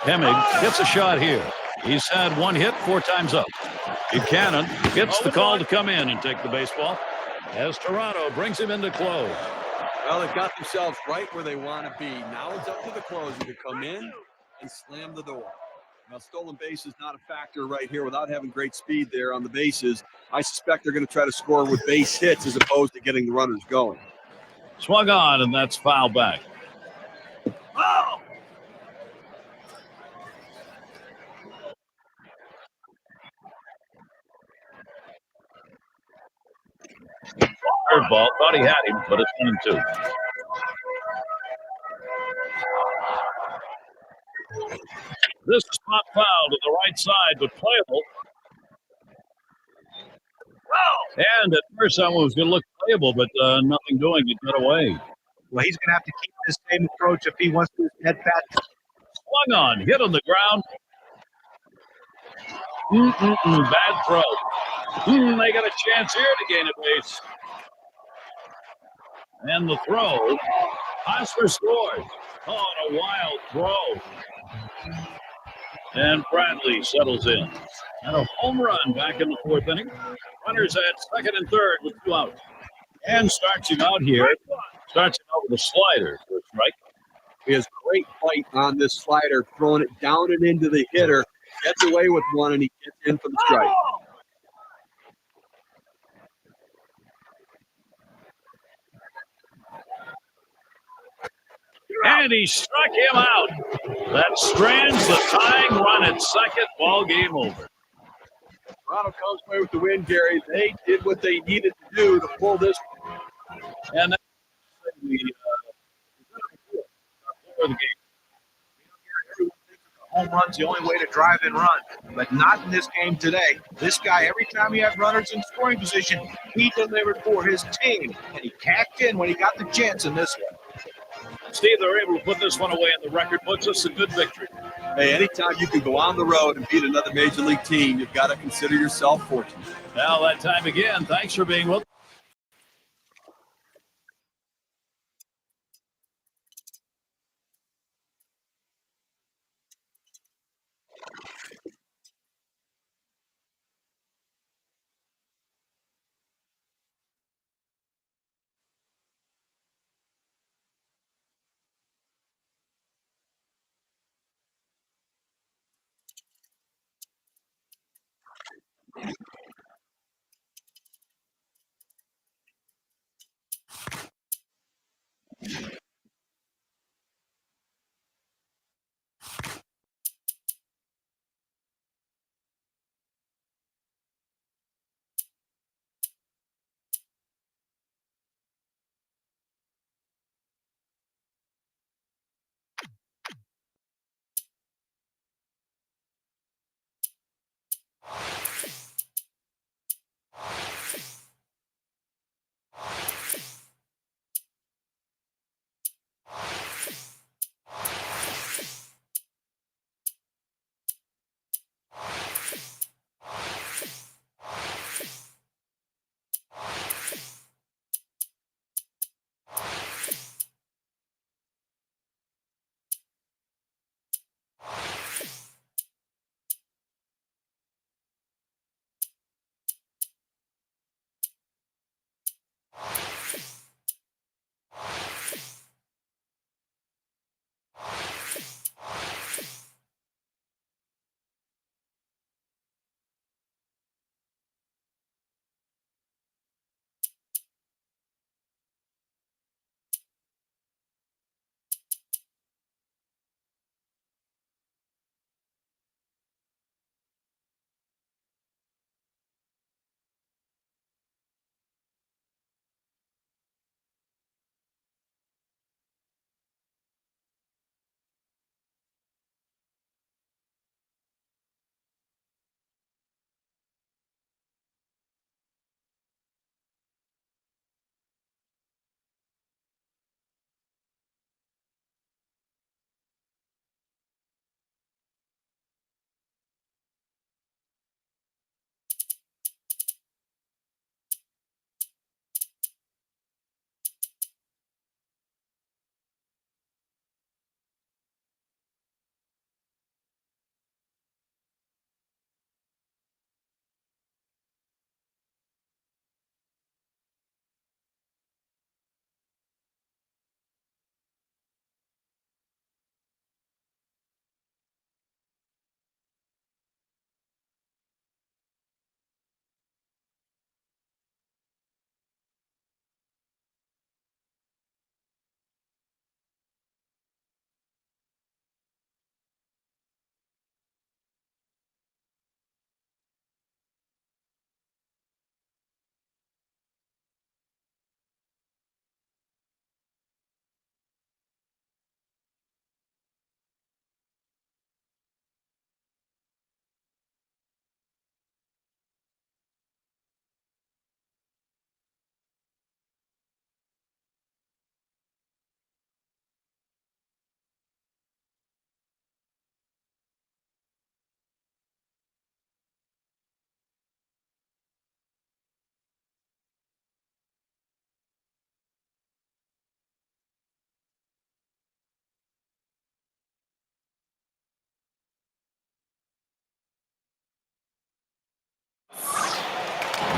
Hemming gets a shot here. He's had one hit 4 times up. Buchanan gets the call to come in and take the baseball as Toronto brings him in to close. Well, they've got themselves right where they want to be. Now it's up to the closer to come in and slam the door. Now, stolen base is not a factor right here without having great speed there on the bases. I suspect they're going to try to score with base hits as opposed to getting the runners going. Swung on, and that's foul back. Oh! Curveball, thought he had him, but it's 1-2. This is pop foul to the right side, but playable. And at first, I was going to look playable, but nothing doing. It got away. Well, he's going to have to keep this same approach if he wants to head back. Swung on, hit on the ground. Bad throw. They got a chance here to gain a base. And the throw. Hosmer scores. Oh, and a wild throw. And Bradley settles in. And a home run back in the 4th inning. Runners at 2nd and 3rd with 2 outs. And starts him out here. Starts him out with a slider for a strike. He has great bite on this slider, throwing it down and into the hitter. Gets away with one, and he gets in for the strike. And he struck him out. That strands the tying run at 2nd. Ball game over. Toronto comes away with the win, Gary. They did what they needed to do to pull this. And that's the the game. Everyone thinks that home run's the only way to drive and run, but not in this game today. This guy, every time he had runners in scoring position, he delivered for his team, and he cashed in when he got the chance in this one. Steve, they're able to put this one away in the record books. It's a good victory. Hey, anytime you can go on the road and beat another major league team, you've got to consider yourself fortunate. Now that time again, thanks for being with us.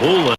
Mullen.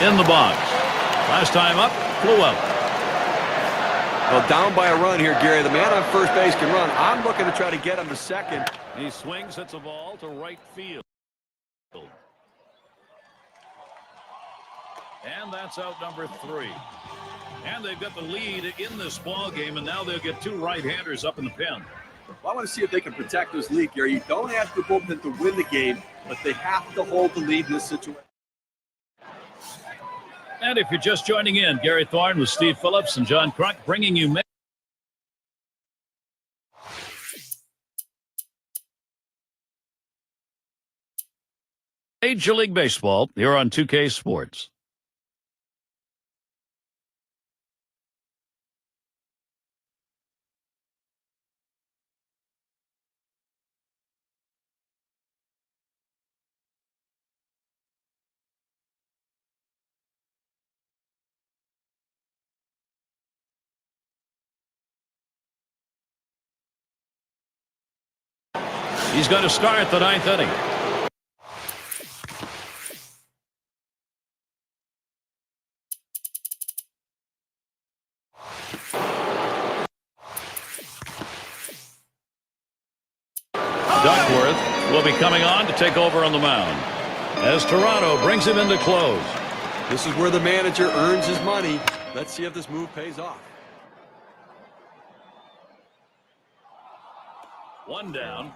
in the box. Last time up, flew out. Well, down by a run here, Gary. The man on first base can run. I'm looking to try to get him to second. He swings, hits a ball to right field. And that's out number 3. And they've got the lead in this ball game, and now they'll get 2 right-handers up in the pen. Well, I want to see if they can protect this lead, Gary. You don't ask the bullpen to win the game, but they have to hold the lead in this situation. And if you're just joining in, Gary Thorne with Steve Phillips and John Crunk bringing you Major League Baseball here on 2K Sports. He's going to start the 9th inning. Duckworth will be coming on to take over on the mound as Toronto brings him in to close. This is where the manager earns his money. Let's see if this move pays off. 1 down.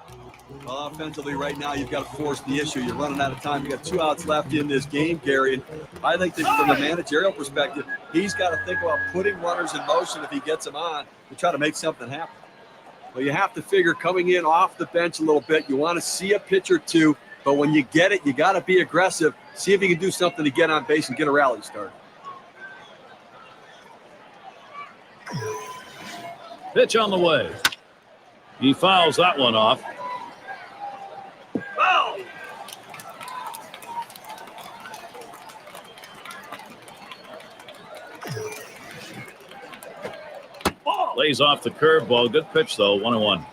Well, offensively right now, you've got to force the issue. You're running out of time. You got 2 outs left in this game, Gary. And I think that from the managerial perspective, he's got to think about putting runners in motion if he gets them on to try to make something happen. Well, you have to figure coming in off the bench a little bit. You want to see a pitch or 2, but when you get it, you got to be aggressive. See if you can do something to get on base and get a rally started. Pitch on the way. He fouls that one off. Foul! Lays off the curveball. Good pitch, though. 1-1.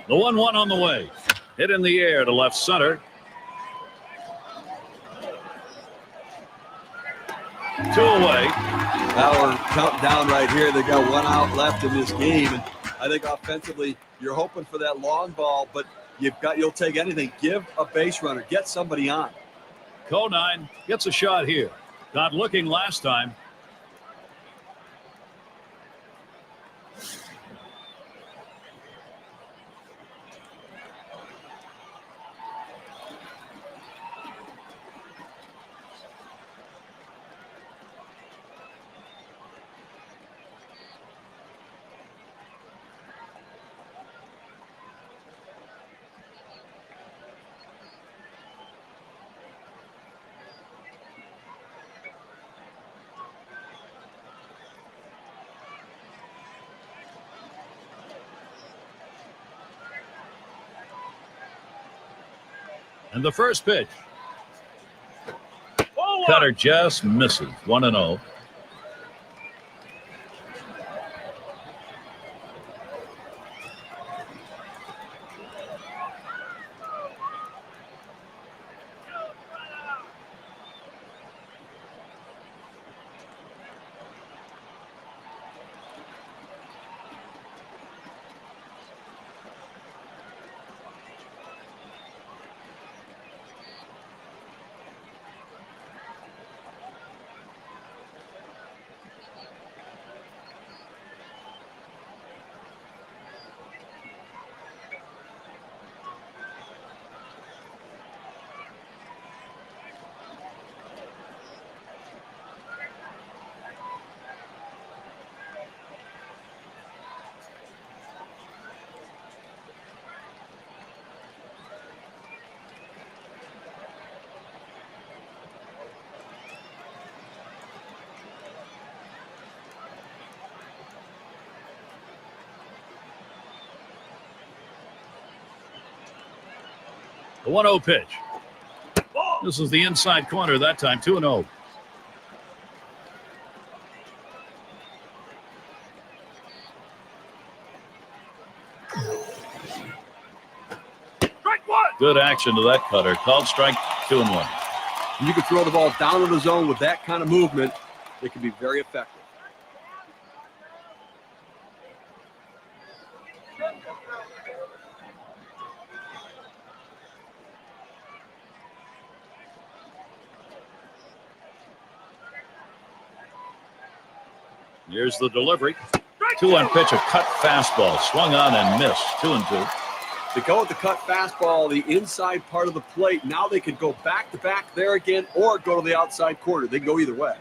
The 1-1 on the way. Hit in the air to left center. 2 away. Power countdown right here. They got 1 out left in this game. And I think offensively, you're hoping for that long ball, but you'll take anything. Give a base runner. Get somebody on. Conine gets a shot here. Not looking last time. And the first pitch. Cutter just misses. 1-0. The 1-0 pitch. This is the inside corner that time, 2-0. Good action to that cutter. Called strike 2-1. You can throw the ball down in the zone with that kind of movement. It can be very effective. Here's the delivery. 2-1 pitch, a cut fastball. Swung on and missed. 2-2. To go with the cut fastball, the inside part of the plate, now they could go back-to-back there again or go to the outside corner. They can go either way.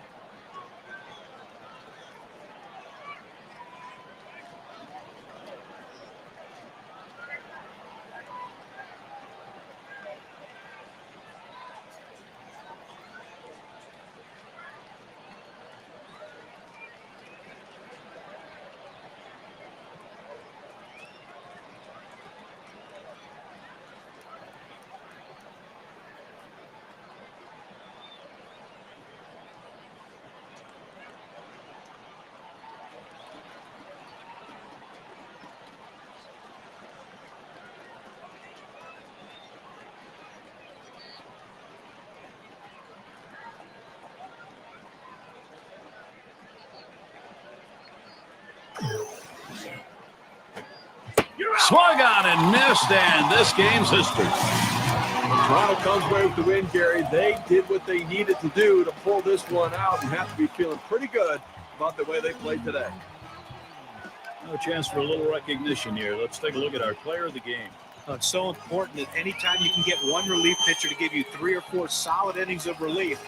Swung on and missed, and this game's history. Toronto comes away with the win, Gary. They did what they needed to do to pull this one out and have to be feeling pretty good about the way they played today. No chance for a little recognition here. Let's take a look at our player of the game. It's so important that anytime you can get one relief pitcher to give you 3 or 4 solid innings of relief.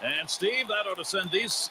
And Steve, that ought to send these.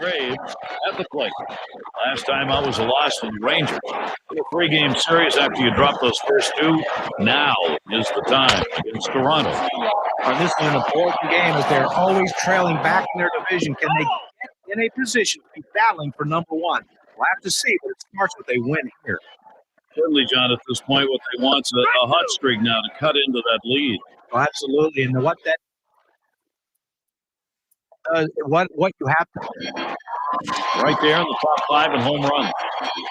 Graves at the plate. Last time out was a loss to the Rangers. In a 3-game series after you drop those first 2, now is the time against Toronto. This is an important game as they're always trailing back in their division. Can they get in a position to be battling for number 1? We'll have to see, but it starts with a win here. Certainly, John, at this point, what they want is a hot streak now to cut into that lead. Oh, absolutely, and what that what you have to right there in the top 5 in home runs.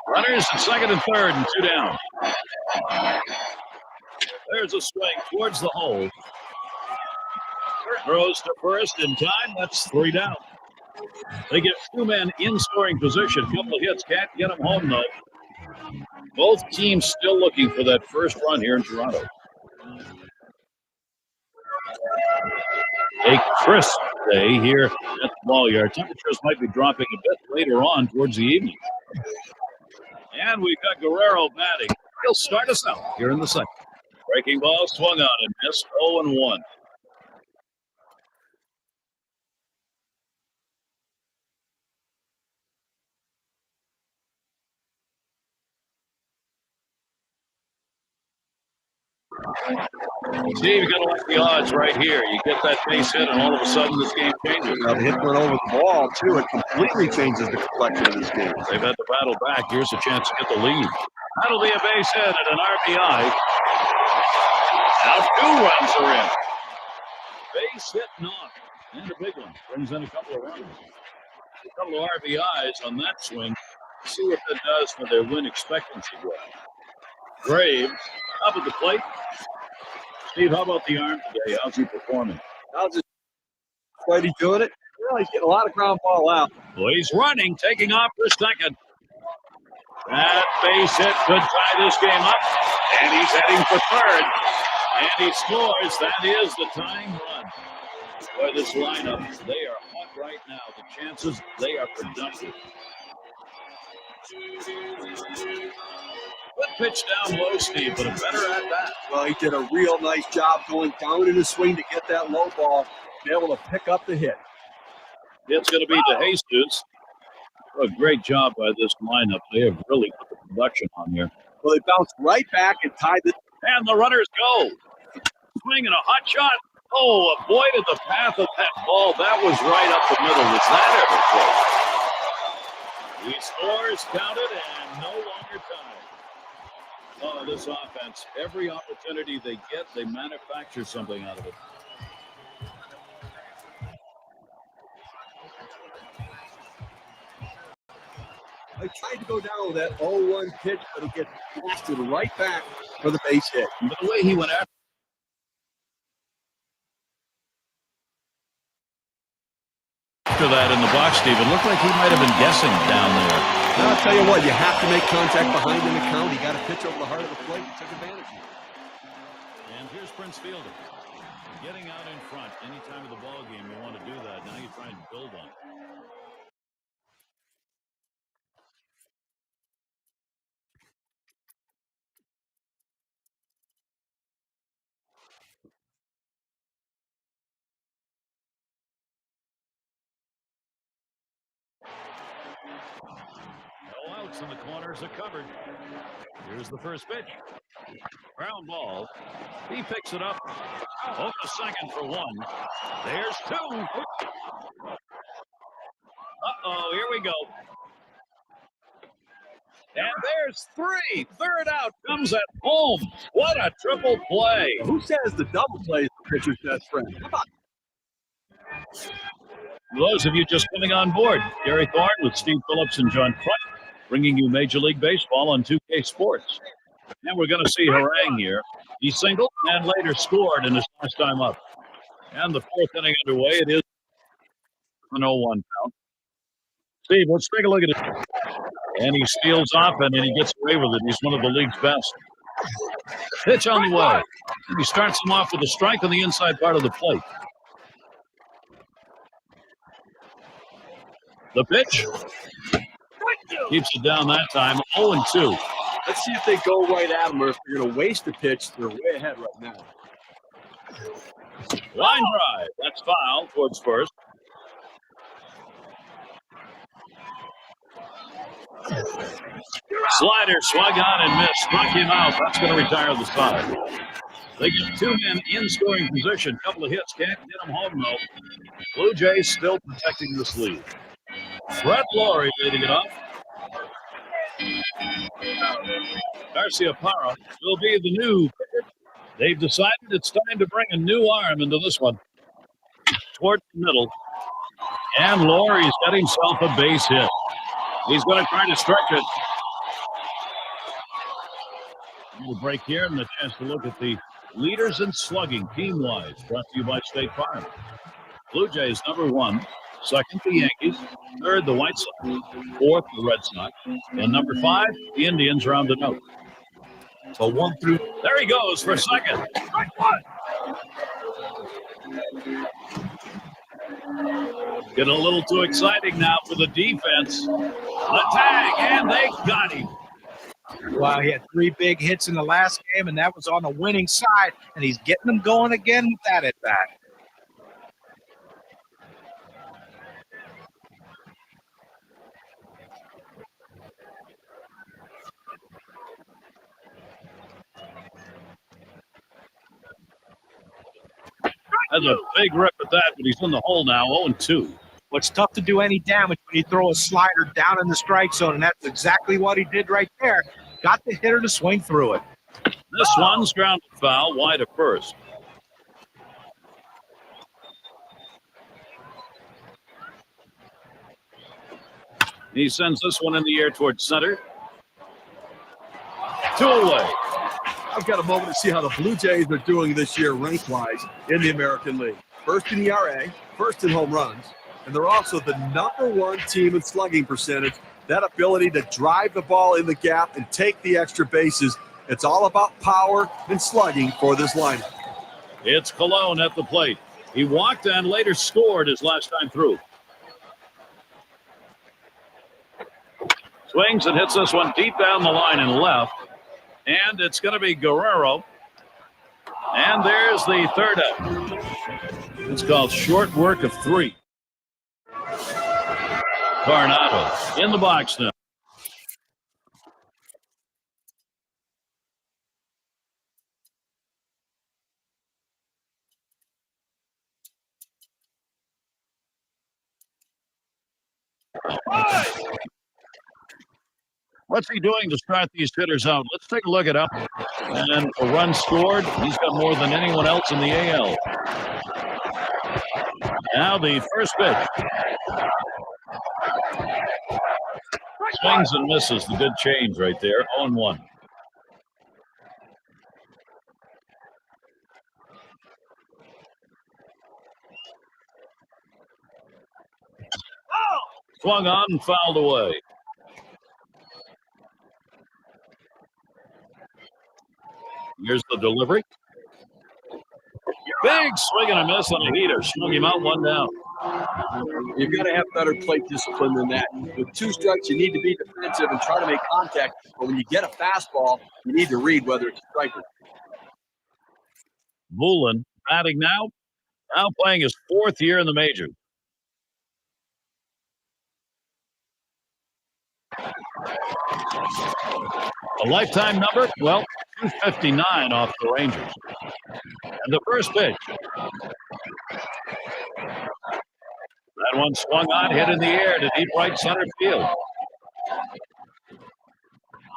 Runners at second and third and 2 down. There's a swing towards the hole. Throws to first in time. That's 3 down. They get 2 men in scoring position. Couple of hits. Can't get them home, though. Both teams still looking for that first run here in Toronto. A crisp day here at the ball yard. Temperatures might be dropping a bit later on towards the evening. And we've got Guerrero batting. He'll start us out here in the second. Breaking ball swung on and missed. 0-1. Steve, you're going to like the odds right here. You get that base hit, and all of a sudden this game changes. Now, the hit went over the ball, too. It completely changes the complexion of this game. They've had to battle back. Here's a chance to get the lead. That'll be a base hit and an RBI. Now 2 runs are in. Base hit knock. And a big one. Brings in a couple of runs. A couple of RBIs on that swing. See what that does for their win expectancy. Graves up at the plate. Steve, how about the arm today? How's he performing? How's it? Quite he doing it? Well, he's getting a lot of ground ball out. Well, he's running, taking off for second. That base hit could tie this game up. And he's heading for third. And he scores. That is the tying run. Boy, this lineup, they are hot right now. The chances, they are productive. Good pitch down low, Steve, but a better at bat. Well, he did a real nice job going down in his swing to get that low ball, be able to pick up the hit. It's going to be to Jesus. A great job by this lineup. They have really put the production on here. Well, they bounced right back and tied the... And the runners go. Swinging a hot shot. Oh, avoided the path of that ball. That was right up the middle. Was that ever close? He scores, counted, and no longer tied. Oh, this offense, every opportunity they get, they manufacture something out of it. I tried to go down with that 0-1 pitch, but it gets blasted right back for the base hit. But the way he went after that in the box, Steve, it looked like he might have been guessing down there. Now, I'll tell you what, you have to make contact behind in the count. He got a pitch over the heart of the plate and took advantage of it. And here's Prince Fielder. Getting out in front any time of the ball game, you want to do that. Now you're trying to build on it. No outs and the corners are covered. Here's the first pitch. Ground ball. He picks it up. Over the second for 1. There's 2. Uh-oh, here we go. And there's 3. Third out comes at home. What a triple play. Who says the double play is the pitcher's best friend? Come on. For those of you just coming on board, Gary Thorne with Steve Phillips and John Crutch, bringing you Major League Baseball on 2K Sports. And we're going to see Harang here. He singled and later scored in his last time up. And the 4th inning underway. It is an 0-1 count. Steve, let's take a look at it. And he steals off and he gets away with it. He's one of the league's best. Pitch on the way. He starts him off with a strike on the inside part of the plate. The pitch. Keeps it down that time. 0-2. Let's see if they go right at him or if they're going to waste the pitch. They're way ahead right now. Line drive. That's foul towards first. Slider swung on and missed. Struck him out. That's going to retire the side. They get two men in scoring position. Couple of hits. Can't get them home, though. Blue Jays still protecting this lead. Brett Laurie leading it off. Garcia Parra will be the new pitcher. They've decided it's time to bring a new arm into this one. Towards the middle. And Laurie's got himself a base hit. He's going to try to stretch it. We'll break here and a chance to look at the leaders in slugging team-wise. Brought to you by State Farm. Blue Jays #1. Second, the Yankees. Third, the White Sox. Fourth, the Red Sox. And #5, the Indians rounded out. So 1 through. There he goes for second. Strike one. Getting a little too exciting now for the defense. The tag, and they got him. Wow, he had 3 big hits in the last game, and that was on the winning side, and he's getting them going again with that at bat. That's a big rip at that, but he's in the hole now, 0-2. Well, it's tough to do any damage when you throw a slider down in the strike zone, and that's exactly what he did right there. Got the hitter to swing through it. This one's grounded foul, wide of first. He sends this one in the air towards center. 2 away. I've got a moment to see how the Blue Jays are doing this year rank-wise in the American League. First in ERA, first in home runs, and they're also the #1 team in slugging percentage. That ability to drive the ball in the gap and take the extra bases. It's all about power and slugging for this lineup. It's Colon at the plate. He walked and later scored his last time through. Swings and hits this one deep down the line and left. And it's going to be Guerrero. And there's the third out. It's called short work of 3. Coronado in the box now. What's he doing to start these hitters out? Let's take a look at up. And a run scored. He's got more than anyone else in the AL. Now the first pitch. Swings and misses. The good change right there. 0-1. Swung on and fouled away. Here's the delivery. Big swing and a miss on a heater. Swung him out, 1 down. You've got to have better plate discipline than that. With 2 strikes, you need to be defensive and try to make contact. But when you get a fastball, you need to read whether it's a strike or not. Moulin batting now playing his 4th year in the major. A lifetime number? Well, 259 off the Rangers. And the first pitch. That one swung on, hit in the air to deep right center field.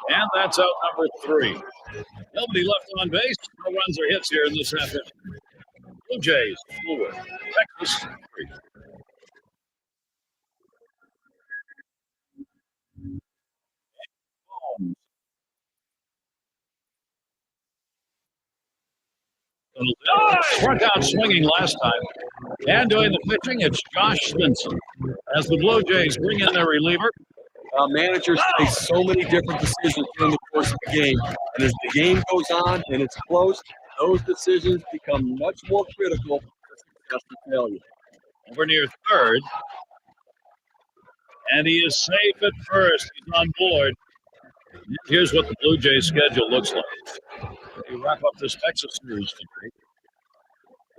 And that's out number 3. Nobody left on base. No runs or hits here in this half inning. Blue Jays, 4. Texas, 3. Struck out swinging last time. And doing the pitching, it's Josh Stinson. As the Blue Jays bring in their reliever. Managers face so many different decisions during the course of the game. And as the game goes on and it's close, those decisions become much more critical to success or failure. Over near third. And he is safe at first. He's on board. Here's what the Blue Jays schedule looks like. They wrap up this Texas series today.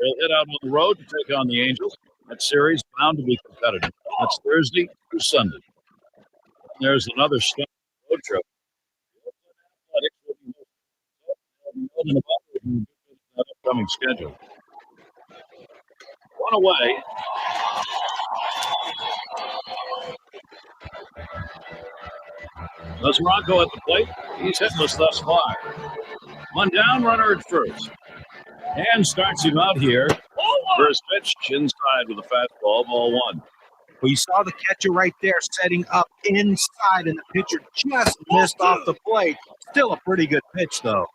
They'll hit out on the road to take on the Angels. That series bound to be competitive. That's Thursday through Sunday. There's another step road trip. Athletics will be more than about that upcoming schedule. One away. There's Rocco at the plate. He's hitless thus far. One down, runner at first. And starts him out here. First pitch inside with a fastball, ball one. Well, you saw the catcher right there setting up inside, and the pitcher just missed off the plate. Still a pretty good pitch, though.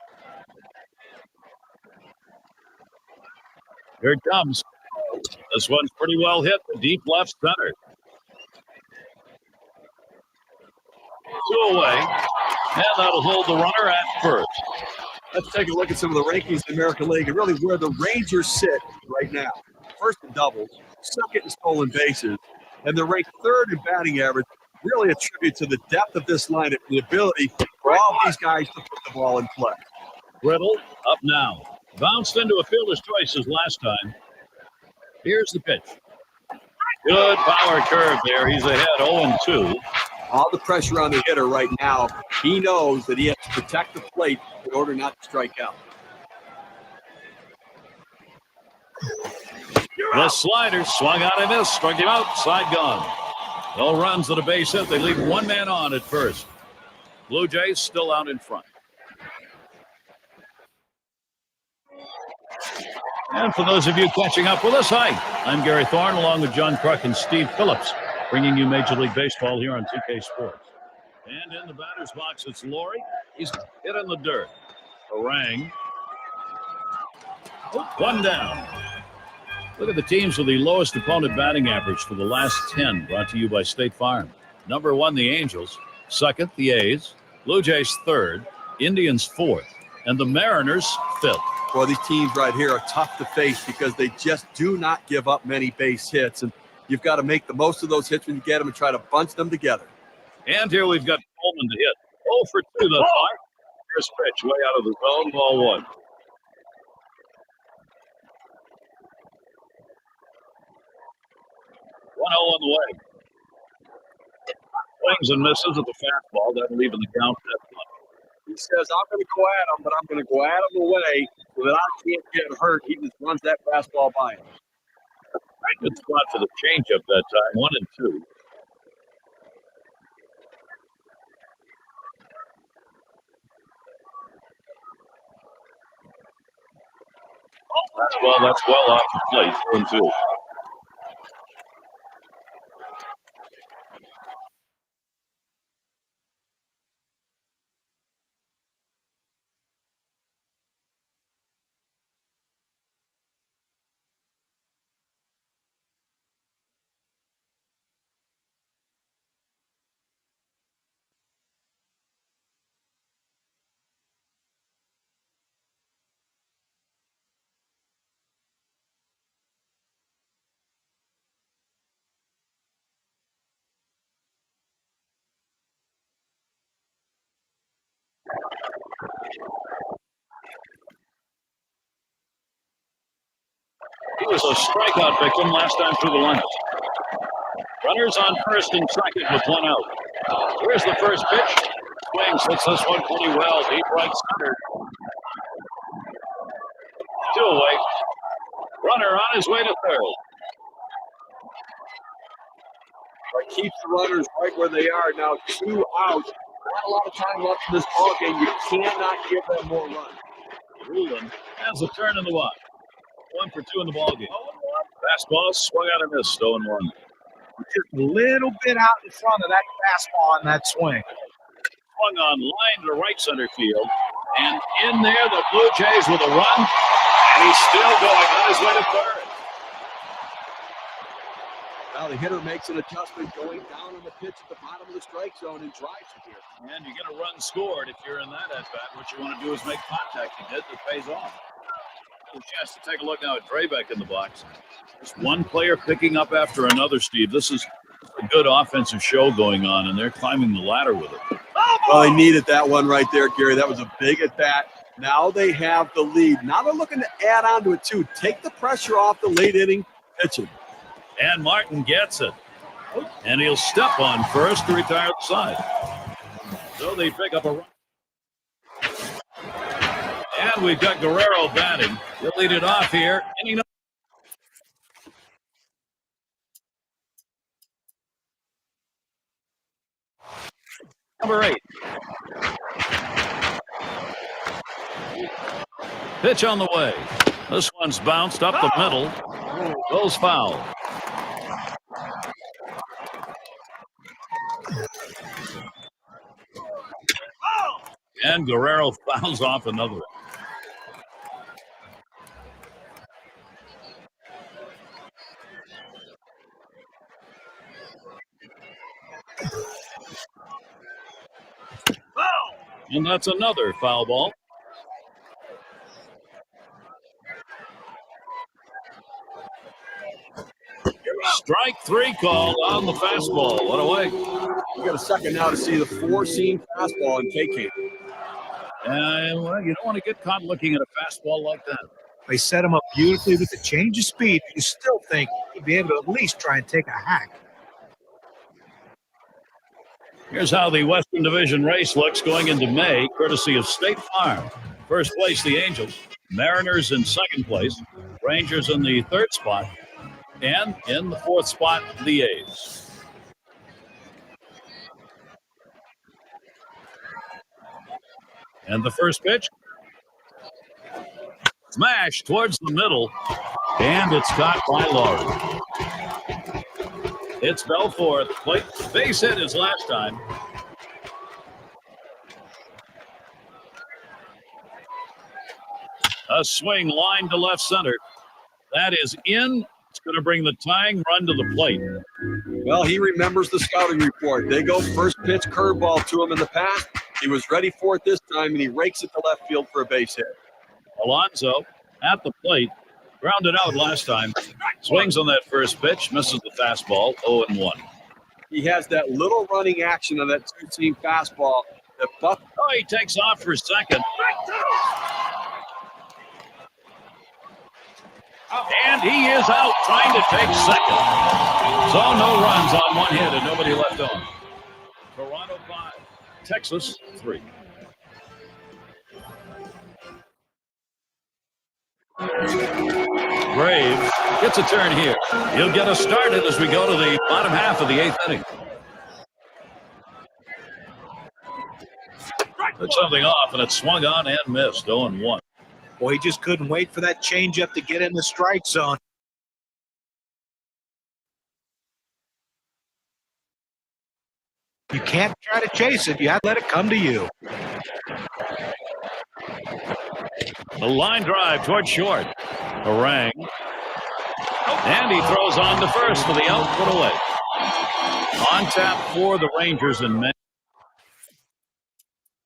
Here it comes. This one's pretty well hit, deep left center. 2 away, and that'll hold the runner at first. Let's take a look at some of the rankings in the American League and really where the Rangers sit right now. First in doubles, second in stolen bases, and they're ranked third in batting average. Really a tribute to the depth of this lineup, the ability for all these guys to put the ball in play. Riddle up now. Bounced into a fielder's choices last time. Here's the pitch. Good power curve there. He's ahead 0-2. All the pressure on the hitter right now. He knows that he has to protect the plate in order not to strike out. The slider swung out and missed. Struck him out. Side gone. No runs at a base hit. They leave one man on at first. Blue Jays still out in front. And for those of you catching up with us, hi. I'm Gary Thorne along with John Kruk and Steve Phillips, bringing you Major League Baseball here on 2K Sports. And in the batter's box, it's Laurie. He's hit in the dirt. Harang. One down. Look at the teams with the lowest opponent batting average for the last 10, brought to you by State Farm. Number 1, the Angels. Second, the A's. Blue Jays third. Indians fourth. And the Mariners fifth. Well, these teams right here are tough to face because they just do not give up many base hits. And you've got to make the most of those hits when you get them and try to bunch them together. And here we've got Coleman to hit. 0 for 2 thus far. First pitch way out of the zone, ball one. 1-0 on the way. Swings and misses at the fastball. That'll leave in the count at 1. He says, I'm going to go at him, but I'm going to go at him away so that I can't get hurt. He just runs that fastball by him. Good spot for the changeup that time, 1-2. That's well off the plate, 1-2. He was a strikeout victim last time through the lineup. Runners on first and second with 1 out. Here's the first pitch. Swings, hits this one pretty well. Deep right center. 2 away. Runner on his way to third. But keeps the runners right where they are now. 2 out. Not a lot of time left in this ball game. You cannot give them more runs. Rulin has a turn in the box. 1 for 2 in the ballgame. Fastball swung out and missed. 0-1. Just a little bit out in front of that fastball on that swing. Swung on line to right center field. And in there, the Blue Jays with a run. And he's still going on his way to third. Now the hitter makes an adjustment going down on the pitch at the bottom of the strike zone and drives it here. And you get a run scored if you're in that at-bat. What you want to do is make contact. He did. It pays off. A chance to take a look now at Drabek in the box. Just one player picking up after another, Steve. This is a good offensive show going on, and they're climbing the ladder with it. Well, they needed that one right there, Gary. That was a big at-bat. Now they have the lead. Now they're looking to add on to it, too. Take the pressure off the late inning pitching. And Martin gets it. And he'll step on first to retire the side. So they pick up a run. And we've got Guerrero batting. He'll lead it off here. Inning number 8. Pitch on the way. This one's bounced up the middle. Goes foul. And Guerrero fouls off another one. And that's another foul ball. Strike 3 call on the fastball. What a way. We got a second now to see the 4-seam fastball in K-Camp. Well, you don't want to get caught looking at a fastball like that. They set him up beautifully with the change of speed. You still think he'd be able to at least try and take a hack. Here's how the Western Division race looks going into May, courtesy of State Farm. First place, the Angels. Mariners in second place. Rangers in the third spot. And in the fourth spot, the A's. And the first pitch. Smash towards the middle. And it's caught by Laurie. It's Belfort. Plate base hit his last time. A swing line to left center. That is in. It's going to bring the tying run to the plate. Well, he remembers the scouting report. They go first pitch curveball to him in the past. He was ready for it this time, and he rakes it to left field for a base hit. Alonso at the plate. Grounded out last time. Swings on that first pitch. Misses the fastball. 0-1. He has that little running action on that 2-seam fastball. He takes off for second. And he is out trying to take second. So no runs on one hit and nobody left on. Toronto 5, Texas 3. Graves gets a turn here. He'll get us started as we go to the bottom half of the 8th inning. Took something off and it swung on and missed. 0-1. Boy, he just couldn't wait for that changeup to get in the strike zone. You can't try to chase it. You have to let it come to you. The line drive towards short. Harang. And he throws on to first for the out, put away. On tap for the Rangers in May.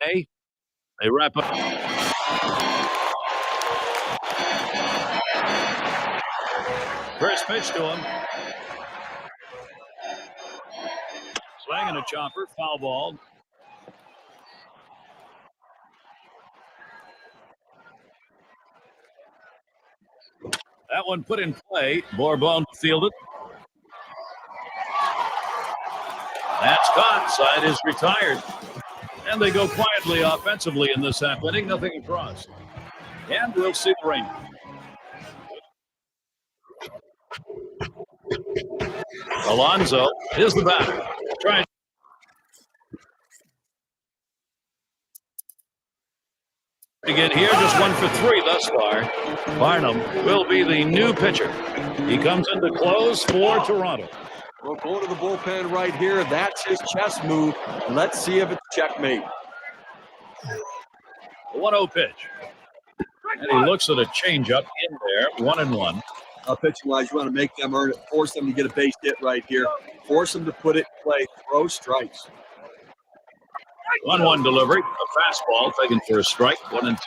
They wrap up. First pitch to him. Swinging a chopper, foul ball. That one put in play. Bourbon fielded. That's caught. Side is retired. And they go quietly offensively in this half inning. Nothing across. And we'll see the Rangers. Alonso is the batter. Trying. Again here, just 1 for 3 thus far. Barnum will be the new pitcher. He comes in to close for Toronto. We'll go to the bullpen right here. That's his chess move. Let's see if it's checkmate. The 1-0 pitch. And he looks at a changeup in there, 1-1. Pitching-wise, you want to make them earn it. Force them to get a base hit right here. Force them to put it in play. Throw strikes. 1-1 delivery. A fastball taken for a strike, 1-2.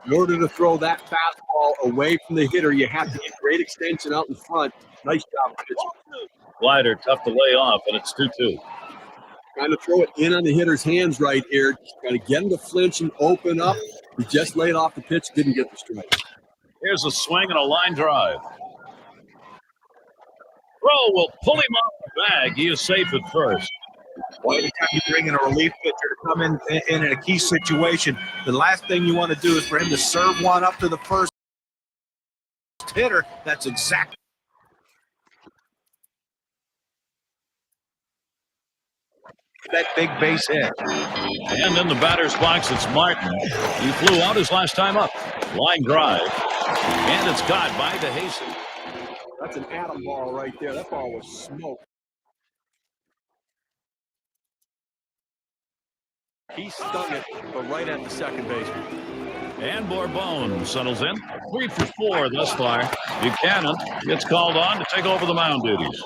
In order to throw that fastball away from the hitter, you have to get great extension out in front. Nice job pitching. Slider tough to lay off, and it's 2-2. Trying to throw it in on the hitter's hands right here. Got to get him to flinch and open up. He just laid off the pitch, didn't get the strike. Here's a swing and a line drive. Throw will pull him off the bag. He is safe at first. Well, anytime you bring in a relief pitcher to come in a key situation, the last thing you want to do is for him to serve one up to the first hitter. That's exactly that big base hit. And in the batter's box, it's Martin. He flew out his last time up. Line drive. And it's caught by DeHazy. That's an atom ball right there. That ball was smoke. He stung it, but right at the second baseman. And Bourbon settles in. 3 for 4 thus far. Buchanan gets called on to take over the mound duties.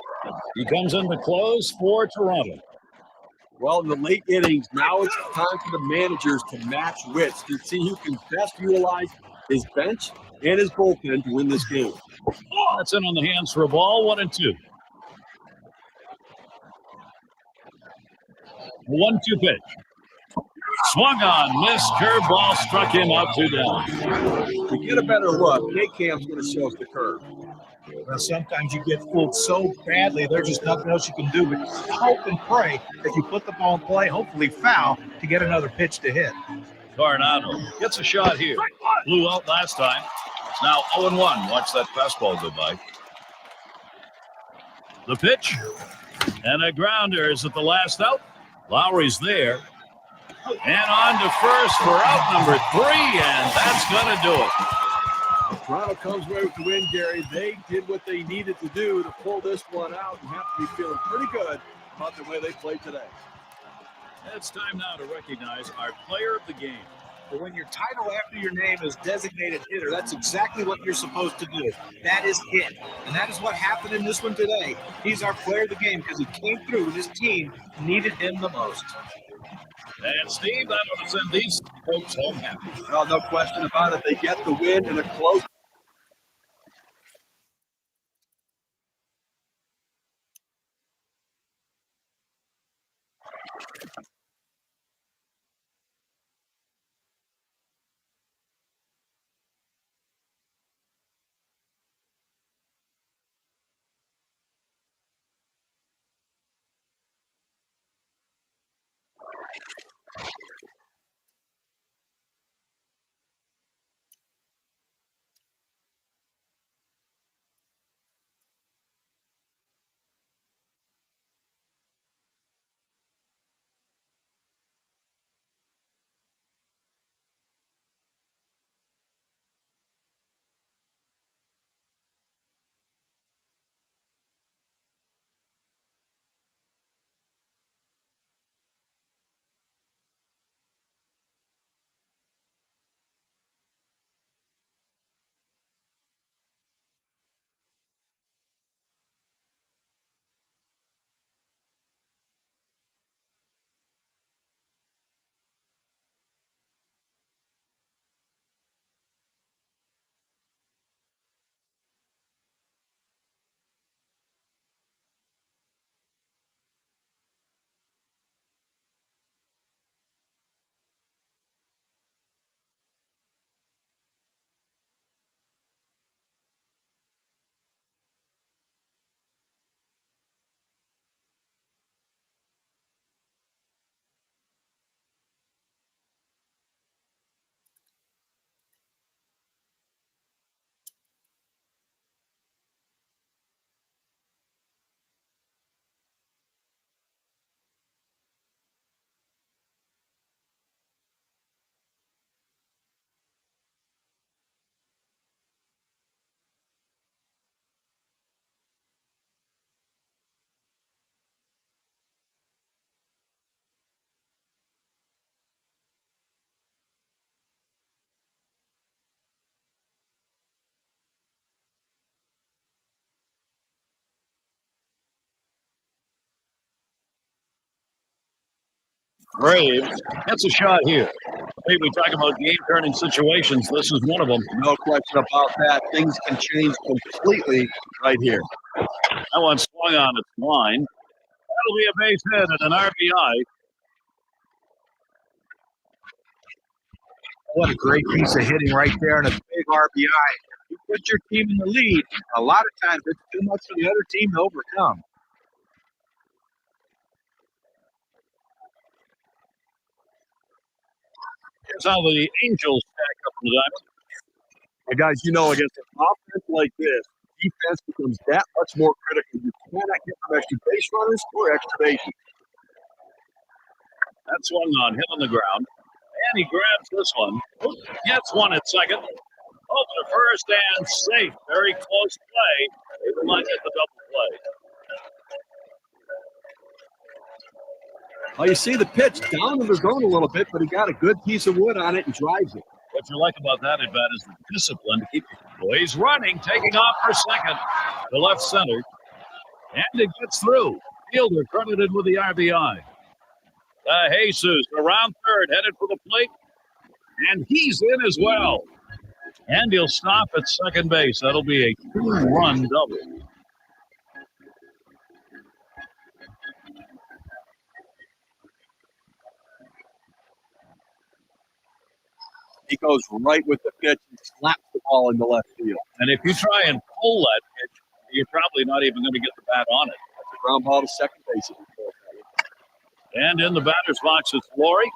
He comes in to close for Toronto. Well, in the late innings, now it's time for the managers to match wits to see who can best utilize his bench and his bullpen to win this game. That's in on the hands for a ball. 1-2. 1-2 pitch. Swung on, missed, curveball struck him out 2 down. To get a better look, K-Cam's going to show us the curve. Well, sometimes you get fooled so badly, there's just nothing else you can do but hope and pray that you put the ball in play, hopefully foul, to get another pitch to hit. Coronado gets a shot here. Blew out last time. It's now 0-1. Watch that fastball go by. The pitch. And a grounder is at the last out. Lowry's there. And on to first for out number 3, and that's going to do it. Toronto comes away with the win, Gary. They did what they needed to do to pull this one out and have to be feeling pretty good about the way they played today. It's time now to recognize our player of the game. But when your title after your name is designated hitter, that's exactly what you're supposed to do. That is hit. And that is what happened in this one today. He's our player of the game because he came through when his team needed him the most. And Steve, that ought to send these folks home happy. Well, no question about it. They get the win in a close. Graves gets a shot here. Hey, we talk about game-turning situations. This is one of them. No question about that. Things can change completely right here. That one swung on its line. That'll be a base hit and an RBI. What a great piece of hitting right there and a big RBI. You put your team in the lead, a lot of times it's too much for the other team to overcome. Here's how the Angels stack up in the diamond. And guys, you know, against an offense like this, defense becomes that much more critical. You cannot get from extra base runners or extra bases. That swung on, hit on the ground. And he grabs this one. Gets one at second. Over to first and safe. Very close play. They will not get the double play. Well, you see the pitch down in the zone a little bit, but he got a good piece of wood on it and drives it. What you like about that at bat is the discipline to keep it. Well, he's running, taking off for second to left center. And it gets through. Fielder credited with the RBI. Jesus around third, headed for the plate. And he's in as well. And he'll stop at second base. That'll be a 2-run double. He goes right with the pitch and slaps the ball into left field. And if you try and pull that pitch, you're probably not even going to get the bat on it. That's a ground ball to second base. And in the batter's box is Flory.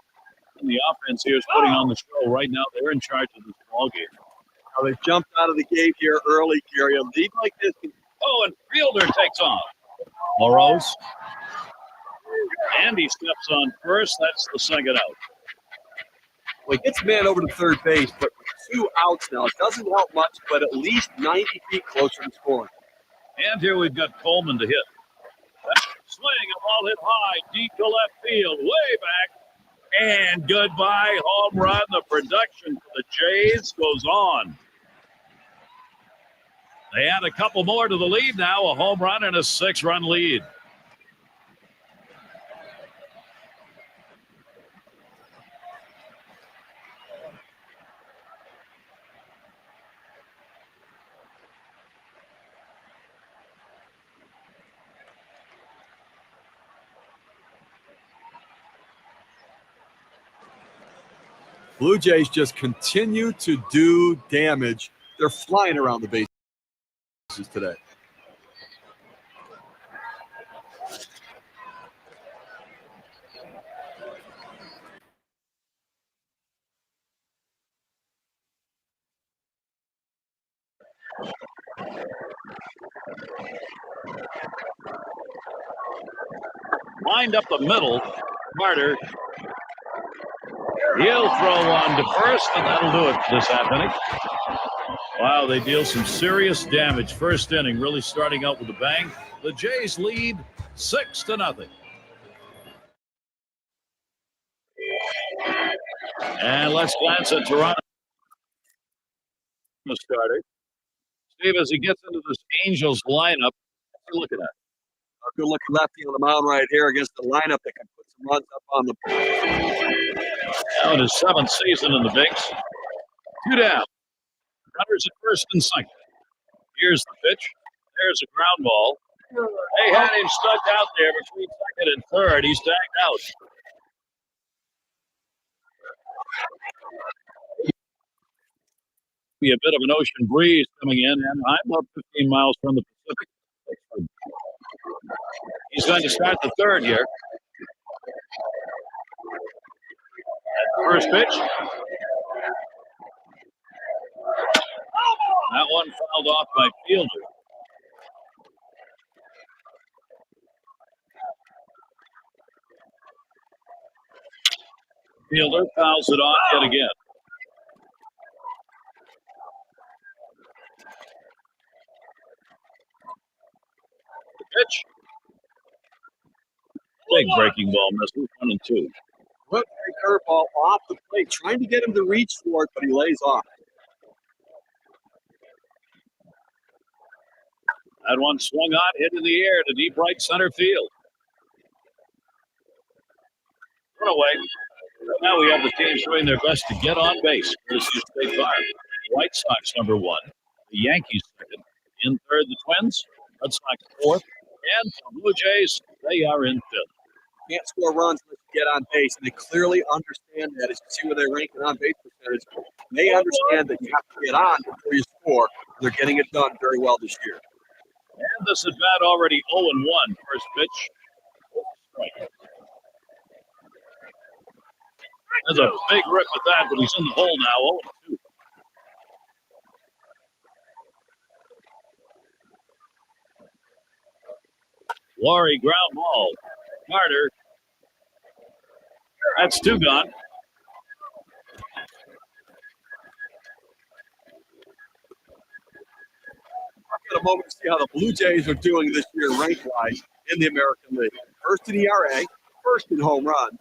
And the offense here is putting on the show right now. They're in charge of this ball game. Now they jumped out of the gate here early, Gary. A lead like this. Oh, and Fielder takes off. LaRose. And he steps on first. That's the second out. Well, he gets man over to third base, but with 2 outs now, it doesn't help much, but at least 90 feet closer to scoring. And here we've got Coleman to hit. Swing, a ball hit high, deep to left field, way back. And goodbye, home run. The production for the Jays goes on. They add a couple more to the lead now, a home run and a 6-run lead. Blue Jays just continue to do damage. They're flying around the bases today. Lined up the middle, Carter. He'll throw one to first, and that'll do it this half inning. Wow, they deal some serious damage. First inning really starting out with a bang. The Jays lead 6-0. And let's glance at Toronto. The starter. Steve, as he gets into this Angels lineup, what are you looking at? A good looking lefty on the mound right here against the lineup that can put some runs up on the board. Now in his 7th season in the Bigs. 2 down. Runners at first and second. Here's the pitch. There's a ground ball. They had him stuck out there between second and third. He's tagged out. Be a bit of an ocean breeze coming in, and I'm up 15 miles from the Pacific. He's going to start the third here. First pitch. That one fouled off by Fielder. Fielder fouls it off yet again. The pitch. Big breaking ball misses, 1 and 2. Hook and curveball off the plate, trying to get him to reach for it, but he lays off. That one swung on, hit in the air to deep right center field. Run away. Now we have the teams doing their best to get on base. Courtesy of State Farm. White Sox number 1. The Yankees second. In third, the Twins. Red Sox fourth. And the Blue Jays, they are in fifth. Can't score runs unless you get on base, and they clearly understand that. As you see where they rank in on base percentage, they understand that you have to get on before you score. They're getting it done very well this year. And this at bat already 0-1. First pitch. Strike. There's a big rip at that, but he's in the hole now. 0-2. Laurie ground ball. Carter. That's 2 gone. I've got a moment to see how the Blue Jays are doing this year rank-wise in the American League. First in ERA, first in home run, and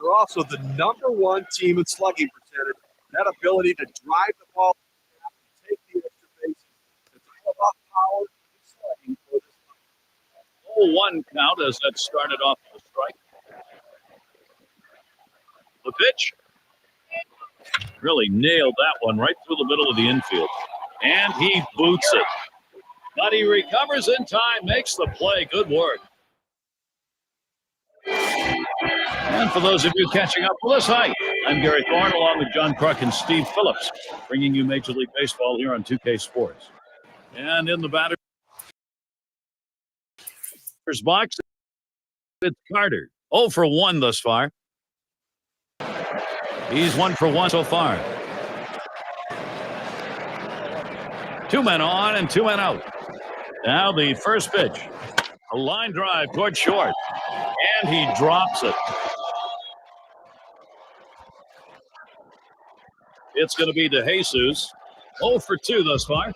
they're also the #1 team in slugging percentage. That ability to drive the ball, take the extra bases. It's all about power and slugging for this team. 0-1 count as that started off with a strike. The pitch. Really nailed that one right through the middle of the infield. And he boots it. But he recovers in time, makes the play. Good work. And for those of you catching up with us, hi, I'm Gary Thorne along with John Kruk and Steve Phillips, bringing you Major League Baseball here on 2K Sports. And in the batter's box, it's Carter. 0-for-1 thus far. He's 1-for-1 so far. 2 men on and 2 men out. Now the first pitch. A line drive toward short. And he drops it. It's going to be DeJesus. 0-for-2 thus far.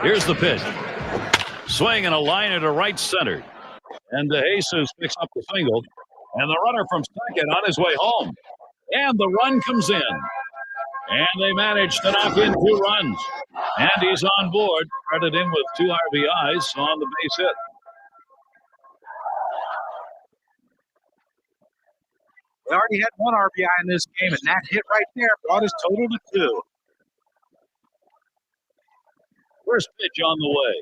Here's the pitch. Swing and a liner to right center. And DeJesus picks up the single. And the runner from second on his way home. And the run comes in. And they manage to knock in 2 runs. And he's on board. Credit in with 2 RBIs on the base hit. We already had 1 RBI in this game, and that hit right there brought his total to 2. First pitch on the way.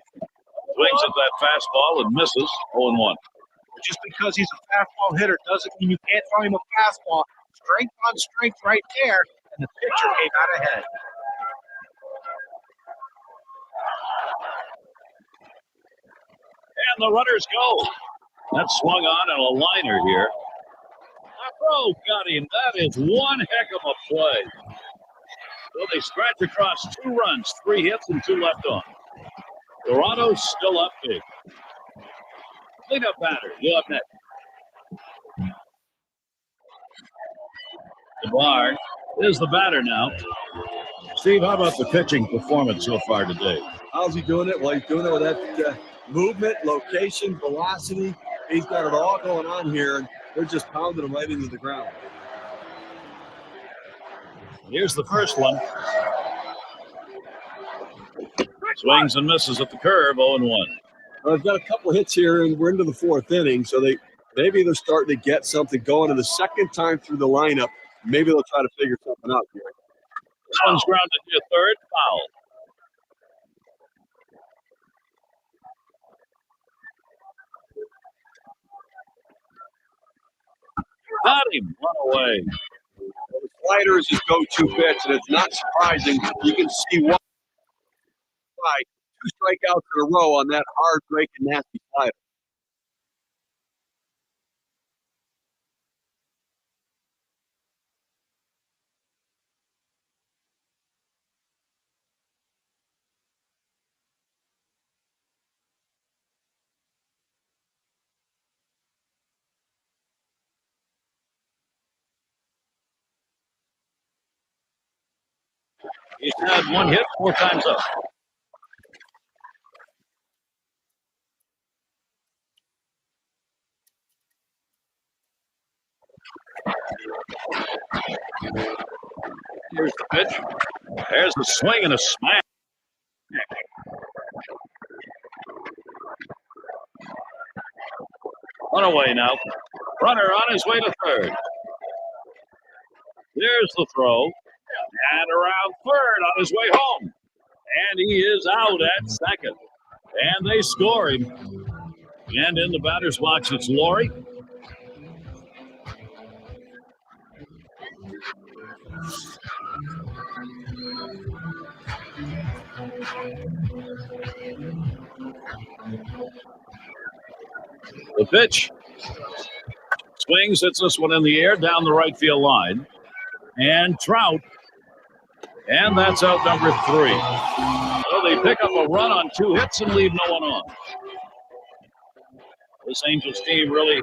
Swings at that fastball and misses. 0-1. Just because he's a fastball hitter doesn't mean you can't throw him a fastball. Strength on strength right there, and the pitcher came out ahead. And the runners go. That swung on and a liner here. Afro got him. That is one heck of a play. So they scratch across 2 runs, 3 hits, and 2 left on. Toronto's still up big. Cleanup batter, you up next. DeBar is the batter now. Steve, how about the pitching performance so far today? How's he doing it? Well, he's doing it with that movement, location, velocity. He's got it all going on here, and they're just pounding him right into the ground. Here's the first one. Swings and misses at the curve, 0-1. I've got a couple hits here, and we're into the 4th inning, so maybe they're starting to get something going. And the second time through the lineup, maybe they'll try to figure something out here. This one's grounded to third, foul. Got him, run away. Well, the slider is his go-to pitch, and it's not surprising. You can see why. 2 strikeouts in a row on that hard break and nasty slider. He's had 1 hit 4 times up. Here's the pitch. There's the swing and a smash. One away now. Runner on his way to third. There's the throw. And around third on his way home. And he is out at second. And they score him. And in the batter's box, it's Laurie. The pitch. Swings, hits this one in the air down the right field line. And Trout. And that's out number 3. So they pick up a run on 2 hits and leave no one on. This Angels team really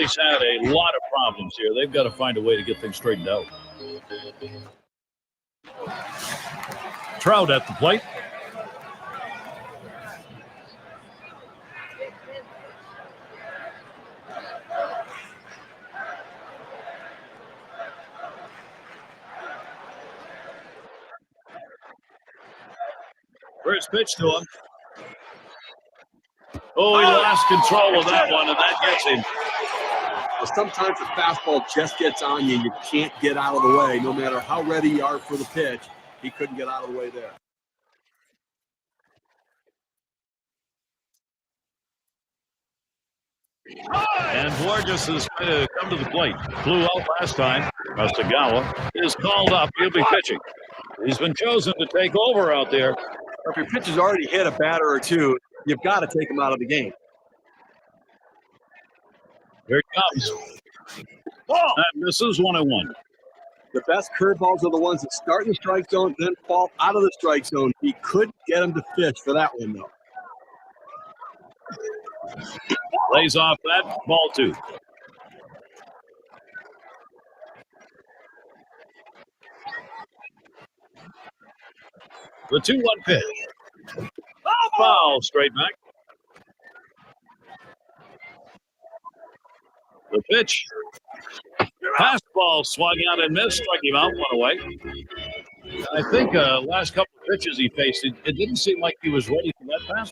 has had a lot of problems here. They've got to find a way to get things straightened out. Trout at the plate. First pitch to him. Oh, he lost control of that one, and that gets him. Well, sometimes the fastball just gets on you. You can't get out of the way. No matter how ready you are for the pitch, he couldn't get out of the way there. And Borges is going to come to the plate. Flew out last time. Rastagawa is called up. He'll be pitching. He's been chosen to take over out there. If your pitcher's already hit a batter or two, you've got to take him out of the game. Here it comes. That misses 1-1. The best curveballs are the ones that start in the strike zone, then fall out of the strike zone. He couldn't get him to pitch for that one, though. Lays off that, ball 2. The 2-1 pitch. Foul, straight back. The pitch. Fastball swung out and missed. Struck him out, 1 away. I think last couple of pitches he faced, it didn't seem like he was ready for that fastball.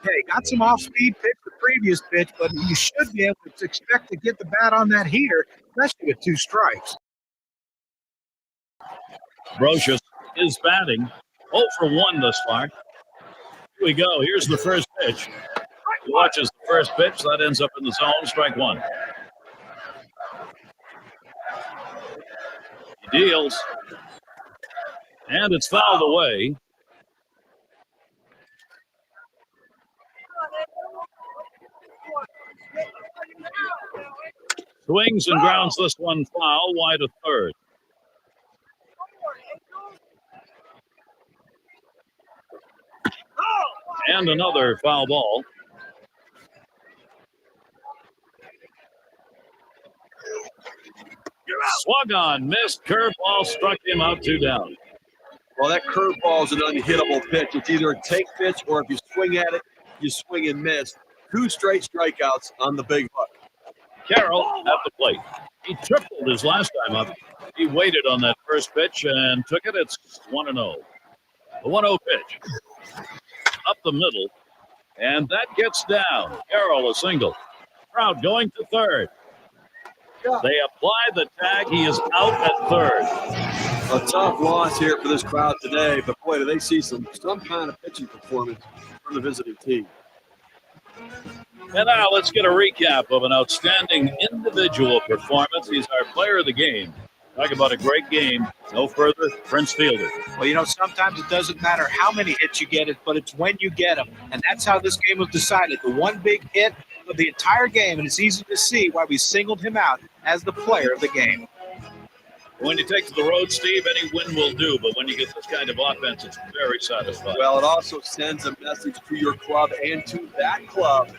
Okay, got some off-speed pitch the previous pitch, but you should be able to expect to get the bat on that heater, especially with 2 strikes. Brocious is batting 0 for 1 thus far. Here we go. Here's the first pitch. He watches the first pitch. That ends up in the zone. Strike 1. He deals. And it's fouled away. Swings and grounds this one foul, wide of third. And another foul ball. Swung on, missed, curveball, struck him out, 2 down. Well, that curveball is an unhittable pitch. It's either a take pitch or if you swing at it, you swing and miss. 2 straight strikeouts on the big hook. Carroll at the plate. He tripled his last time up. He waited on that first pitch and took it. It's 1-0. The 1-0 pitch. Up the middle. And that gets down. Carroll a single. Trout going to third. They apply the tag. He is out at third. A tough loss here for this crowd today, but boy, do they see some kind of pitching performance from the visiting team. And now let's get a recap of an outstanding individual performance. He's our player of the game. Talk about a great game. No further, Prince Fielder. Well, you know, sometimes it doesn't matter how many hits you get, but it's when you get them. And that's how this game was decided. The one big hit of the entire game, and it's easy to see why we singled him out as the player of the game. When you take to the road, Steve, any win will do. But when you get this kind of offense, it's very satisfying. Well, it also sends a message to your club and to that club.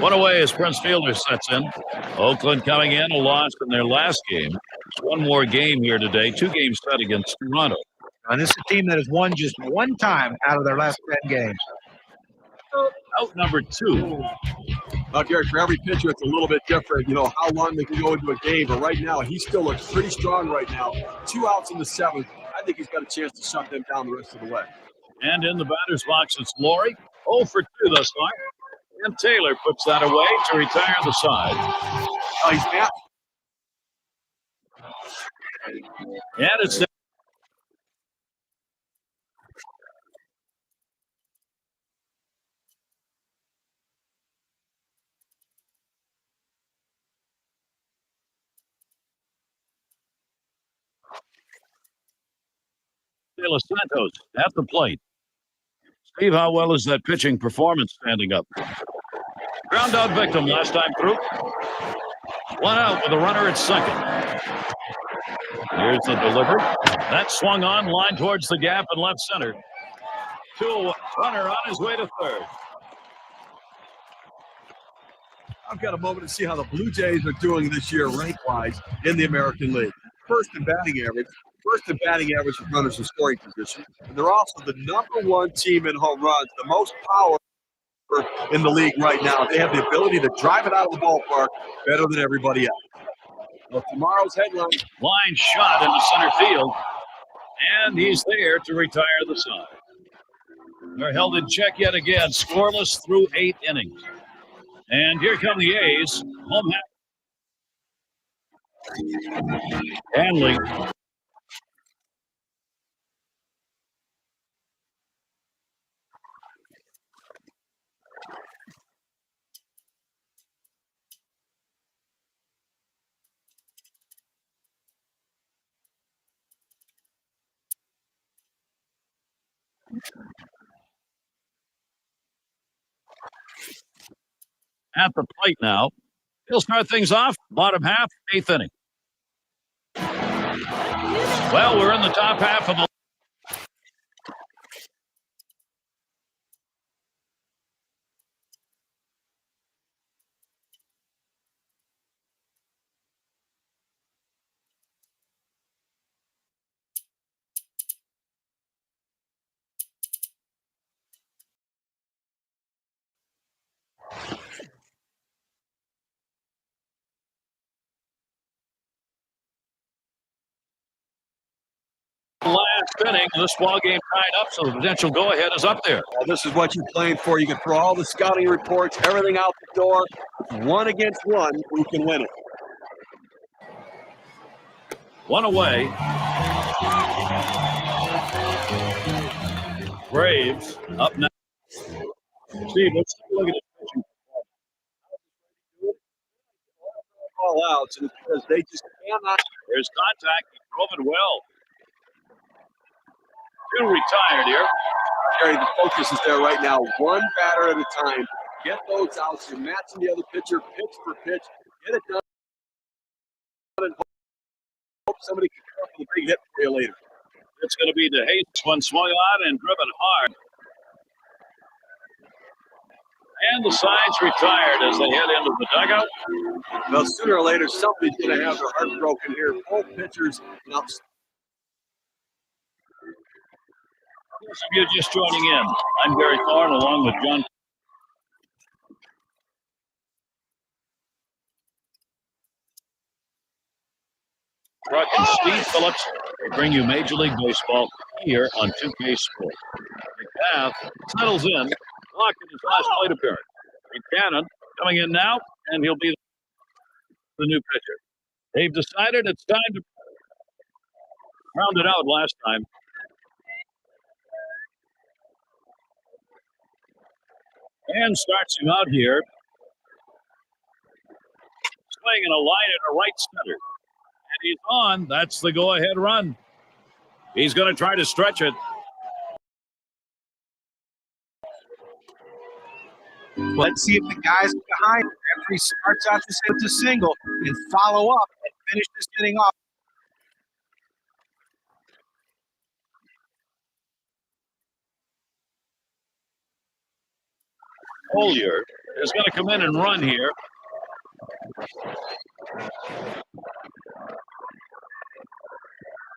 One away as Prince Fielder sets in. Oakland coming in, a loss in their last game. One more game here today. 2 games set against Toronto. And this is a team that has won just one time out of their last 10 games. Out number 2. Now, Gary, for every pitcher, it's a little bit different, how long they can go into a game. But right now, he still looks pretty strong right now. 2 outs in the 7th. I think he's got a chance to shut them down the rest of the way. And in the batter's box, it's Laurie. 0 for 2 thus far. And Taylor puts that away to retire the side. Oh, he's out. And it's De Los Santos at the plate. Steve, how well is that pitching performance standing up? Ground out victim last time through. 1 out with a runner at second. Here's the delivery. That swung on, line towards the gap in left center. 2 runner on his way to third. I've got a moment to see how the Blue Jays are doing this year rank-wise in the American League. First in batting average with runners in scoring position. And they're also the number 1 team in home runs, the most power in the league right now. They have the ability to drive it out of the ballpark better than everybody else. Well, tomorrow's headline. Line shot into center field. And he's there to retire the side. They're held in check yet again, scoreless through 8 innings. And here come the A's. Home half. Hanley. At the plate now. He'll start things off. Bottom half, 8th inning. Well, we're in the top half of the last inning. This ball game tied up, so the potential go-ahead is up there. Well, this is what you're playing for. You can throw all the scouting reports, everything out the door. 1 against 1, who can win it? 1 away. Braves up now. Steve, let's take a look at this pitching. All outs, and it's because they just cannot. There's contact. He drove it well. 2 retired here. Gary, the focus is there right now. 1 batter at a time. Get those outs. You're matching the other pitcher, pitch for pitch. Get it done. And hope somebody can come up with a big hit for you later. It's going to be DeHace. One swung on and driven hard. And the side's retired as they head into the dugout. Well, sooner or later, somebody's going to have their heart broken here. Both pitchers. Those of you just joining in, I'm Gary Thorne along with John. Truck and Steve Phillips. They bring you Major League Baseball here on 2K Sports. McGath settles in, blocking his last plate appearance. Buchanan coming in now, and he'll be the new pitcher. They've decided it's time to round it out last time. And starts him out here. Swinging a line at a right center. And he's on. That's the go-ahead run. He's going to try to stretch it. Let's see if the guys behind him, after he starts out with a single, and follow up and finish this inning off. Collier come in and run here.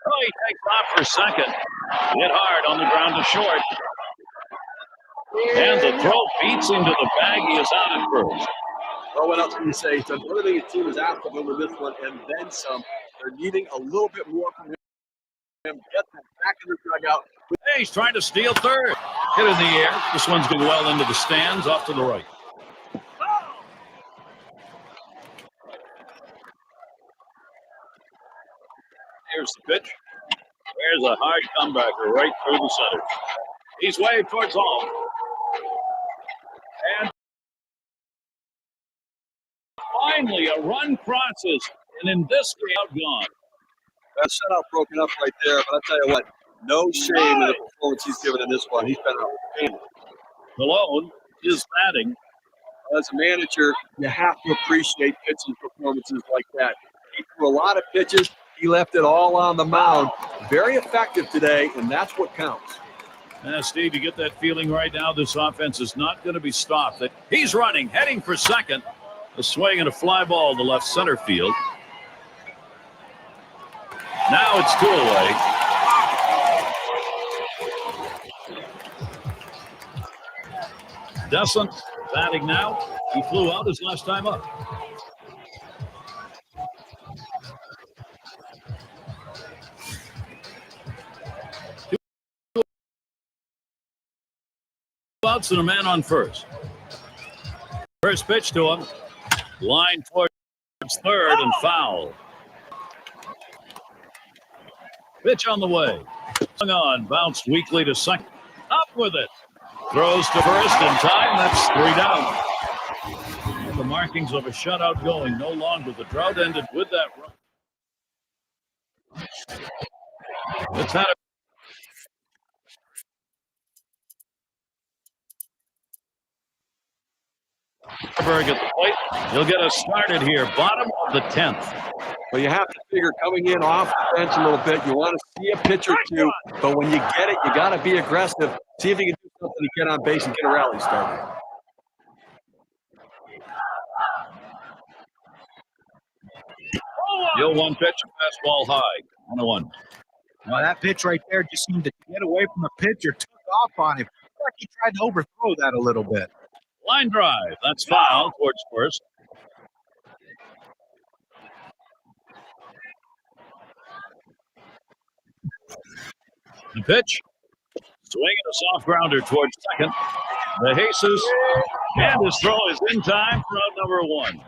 Oh, he takes off for second. Hit hard on the ground to short. And the throw beats him to the bag. He is out at first. Well, what else can you say? So everything his team is after them with this one, and then some. They're needing a little bit more from him. Get them back in the dugout. Hey, he's trying to steal third. Hit in the air. This one's going well into the stands, off to the right. Here's the pitch. There's a hard comebacker right through the center. He's way towards home. And finally, a run crosses, and in this game, outgone. That shutout broken up right there, but I'll tell you what, no shame in the performance he's given in this one. He's been outstanding. Malone is batting. As a manager, you have to appreciate pitching performances like that. He threw a lot of pitches. He left it all on the mound. Very effective today, and that's what counts. Steve, you get that feeling right now. This offense is not going to be stopped. He's running, heading for second. A swing and a fly ball to left center field. Now it's 2 away. Descent batting now. He flew out his last time up. Outs and a man on first. First pitch to him. Line towards third and foul. Pitch on the way. Hung on, bounced weakly to second. Up with it. Throws to first in time. That's 3 down. And the markings of a shutout going. No longer. The drought ended with that run. It's had a Berg at the plate. He'll get us started here. Bottom of the 10th. Well, you have to figure coming in off the bench a little bit, you want to see a pitch or two, but when you get it, you got to be aggressive. See if you can do something to get on base and get a rally started. You'll one pitch, fastball high. 1-1. Well, that pitch right there just seemed to get away from the pitcher, took off on him. Like he tried to overthrow that a little bit. Line drive. That's foul towards first. The pitch. Swinging a soft grounder towards second. The Jesus. And his throw is in time for out number 1.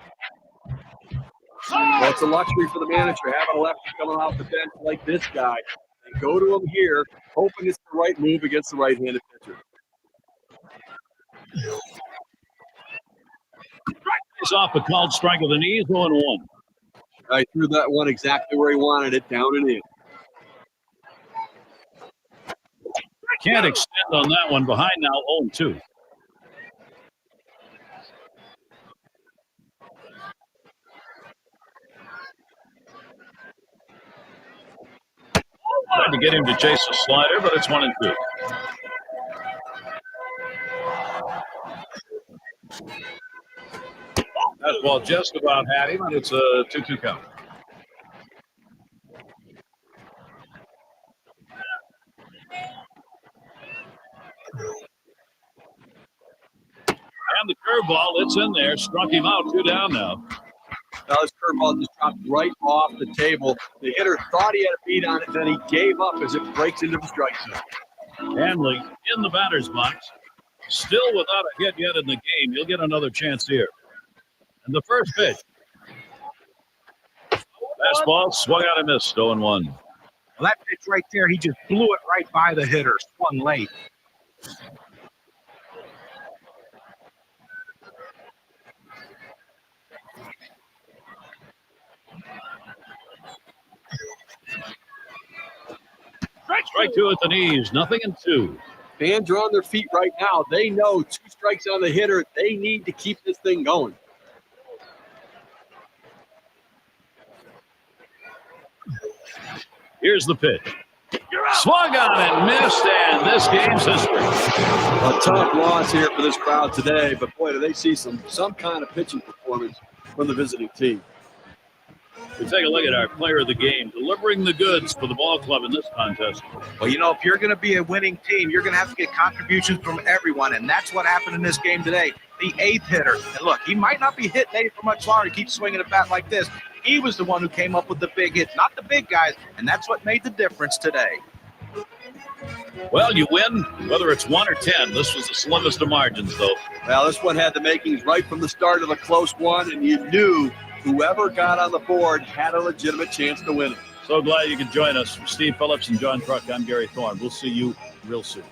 Well, it's a luxury for the manager having a lefty coming off the bench like this guy. And go to him here, hoping it's the right move against the right-handed pitcher. He's off a called strike of the knees, 0-1. I threw that one exactly where he wanted it, down and in. Can't extend on that one. Behind now, 0-2. Tried to get him to chase a slider, but it's 1-2. Fastball just about had him, and it's a 2-2 count. And the curveball, it's in there. Struck him out. 2 down now. Now this curveball just dropped right off the table. The hitter thought he had a beat on it, then he gave up as it breaks into the strike zone. Hanley in the batter's box. Still without a hit yet in the game. He'll get another chance here. And the first pitch. Fastball swung out and missed. 0-1. Well, that pitch right there, he just blew it right by the hitter. Swung late. Strike 2 at the knees. 0-2. Fans are on their feet right now. They know 2 strikes on the hitter. They need to keep this thing going. Here's the pitch. Swung on and missed, and this game's history. A tough loss here for this crowd today, but boy, do they see some kind of pitching performance from the visiting team. We take a look at our player of the game, delivering the goods for the ball club in this contest. Well, if you're going to be a winning team, you're going to have to get contributions from everyone, and that's what happened in this game today. The eighth hitter, and look, he might not be hitting eight for much longer. He keeps swinging a bat like this. He was the one who came up with the big hits, not the big guys, and that's what made the difference today. Well, you win, whether it's 1 or 10. This was the slimmest of margins, though. Well, this one had the makings right from the start of a close one, and you knew whoever got on the board had a legitimate chance to win it. So glad you could join us. From Steve Phillips and John Truck, I'm Gary Thorne. We'll see you real soon.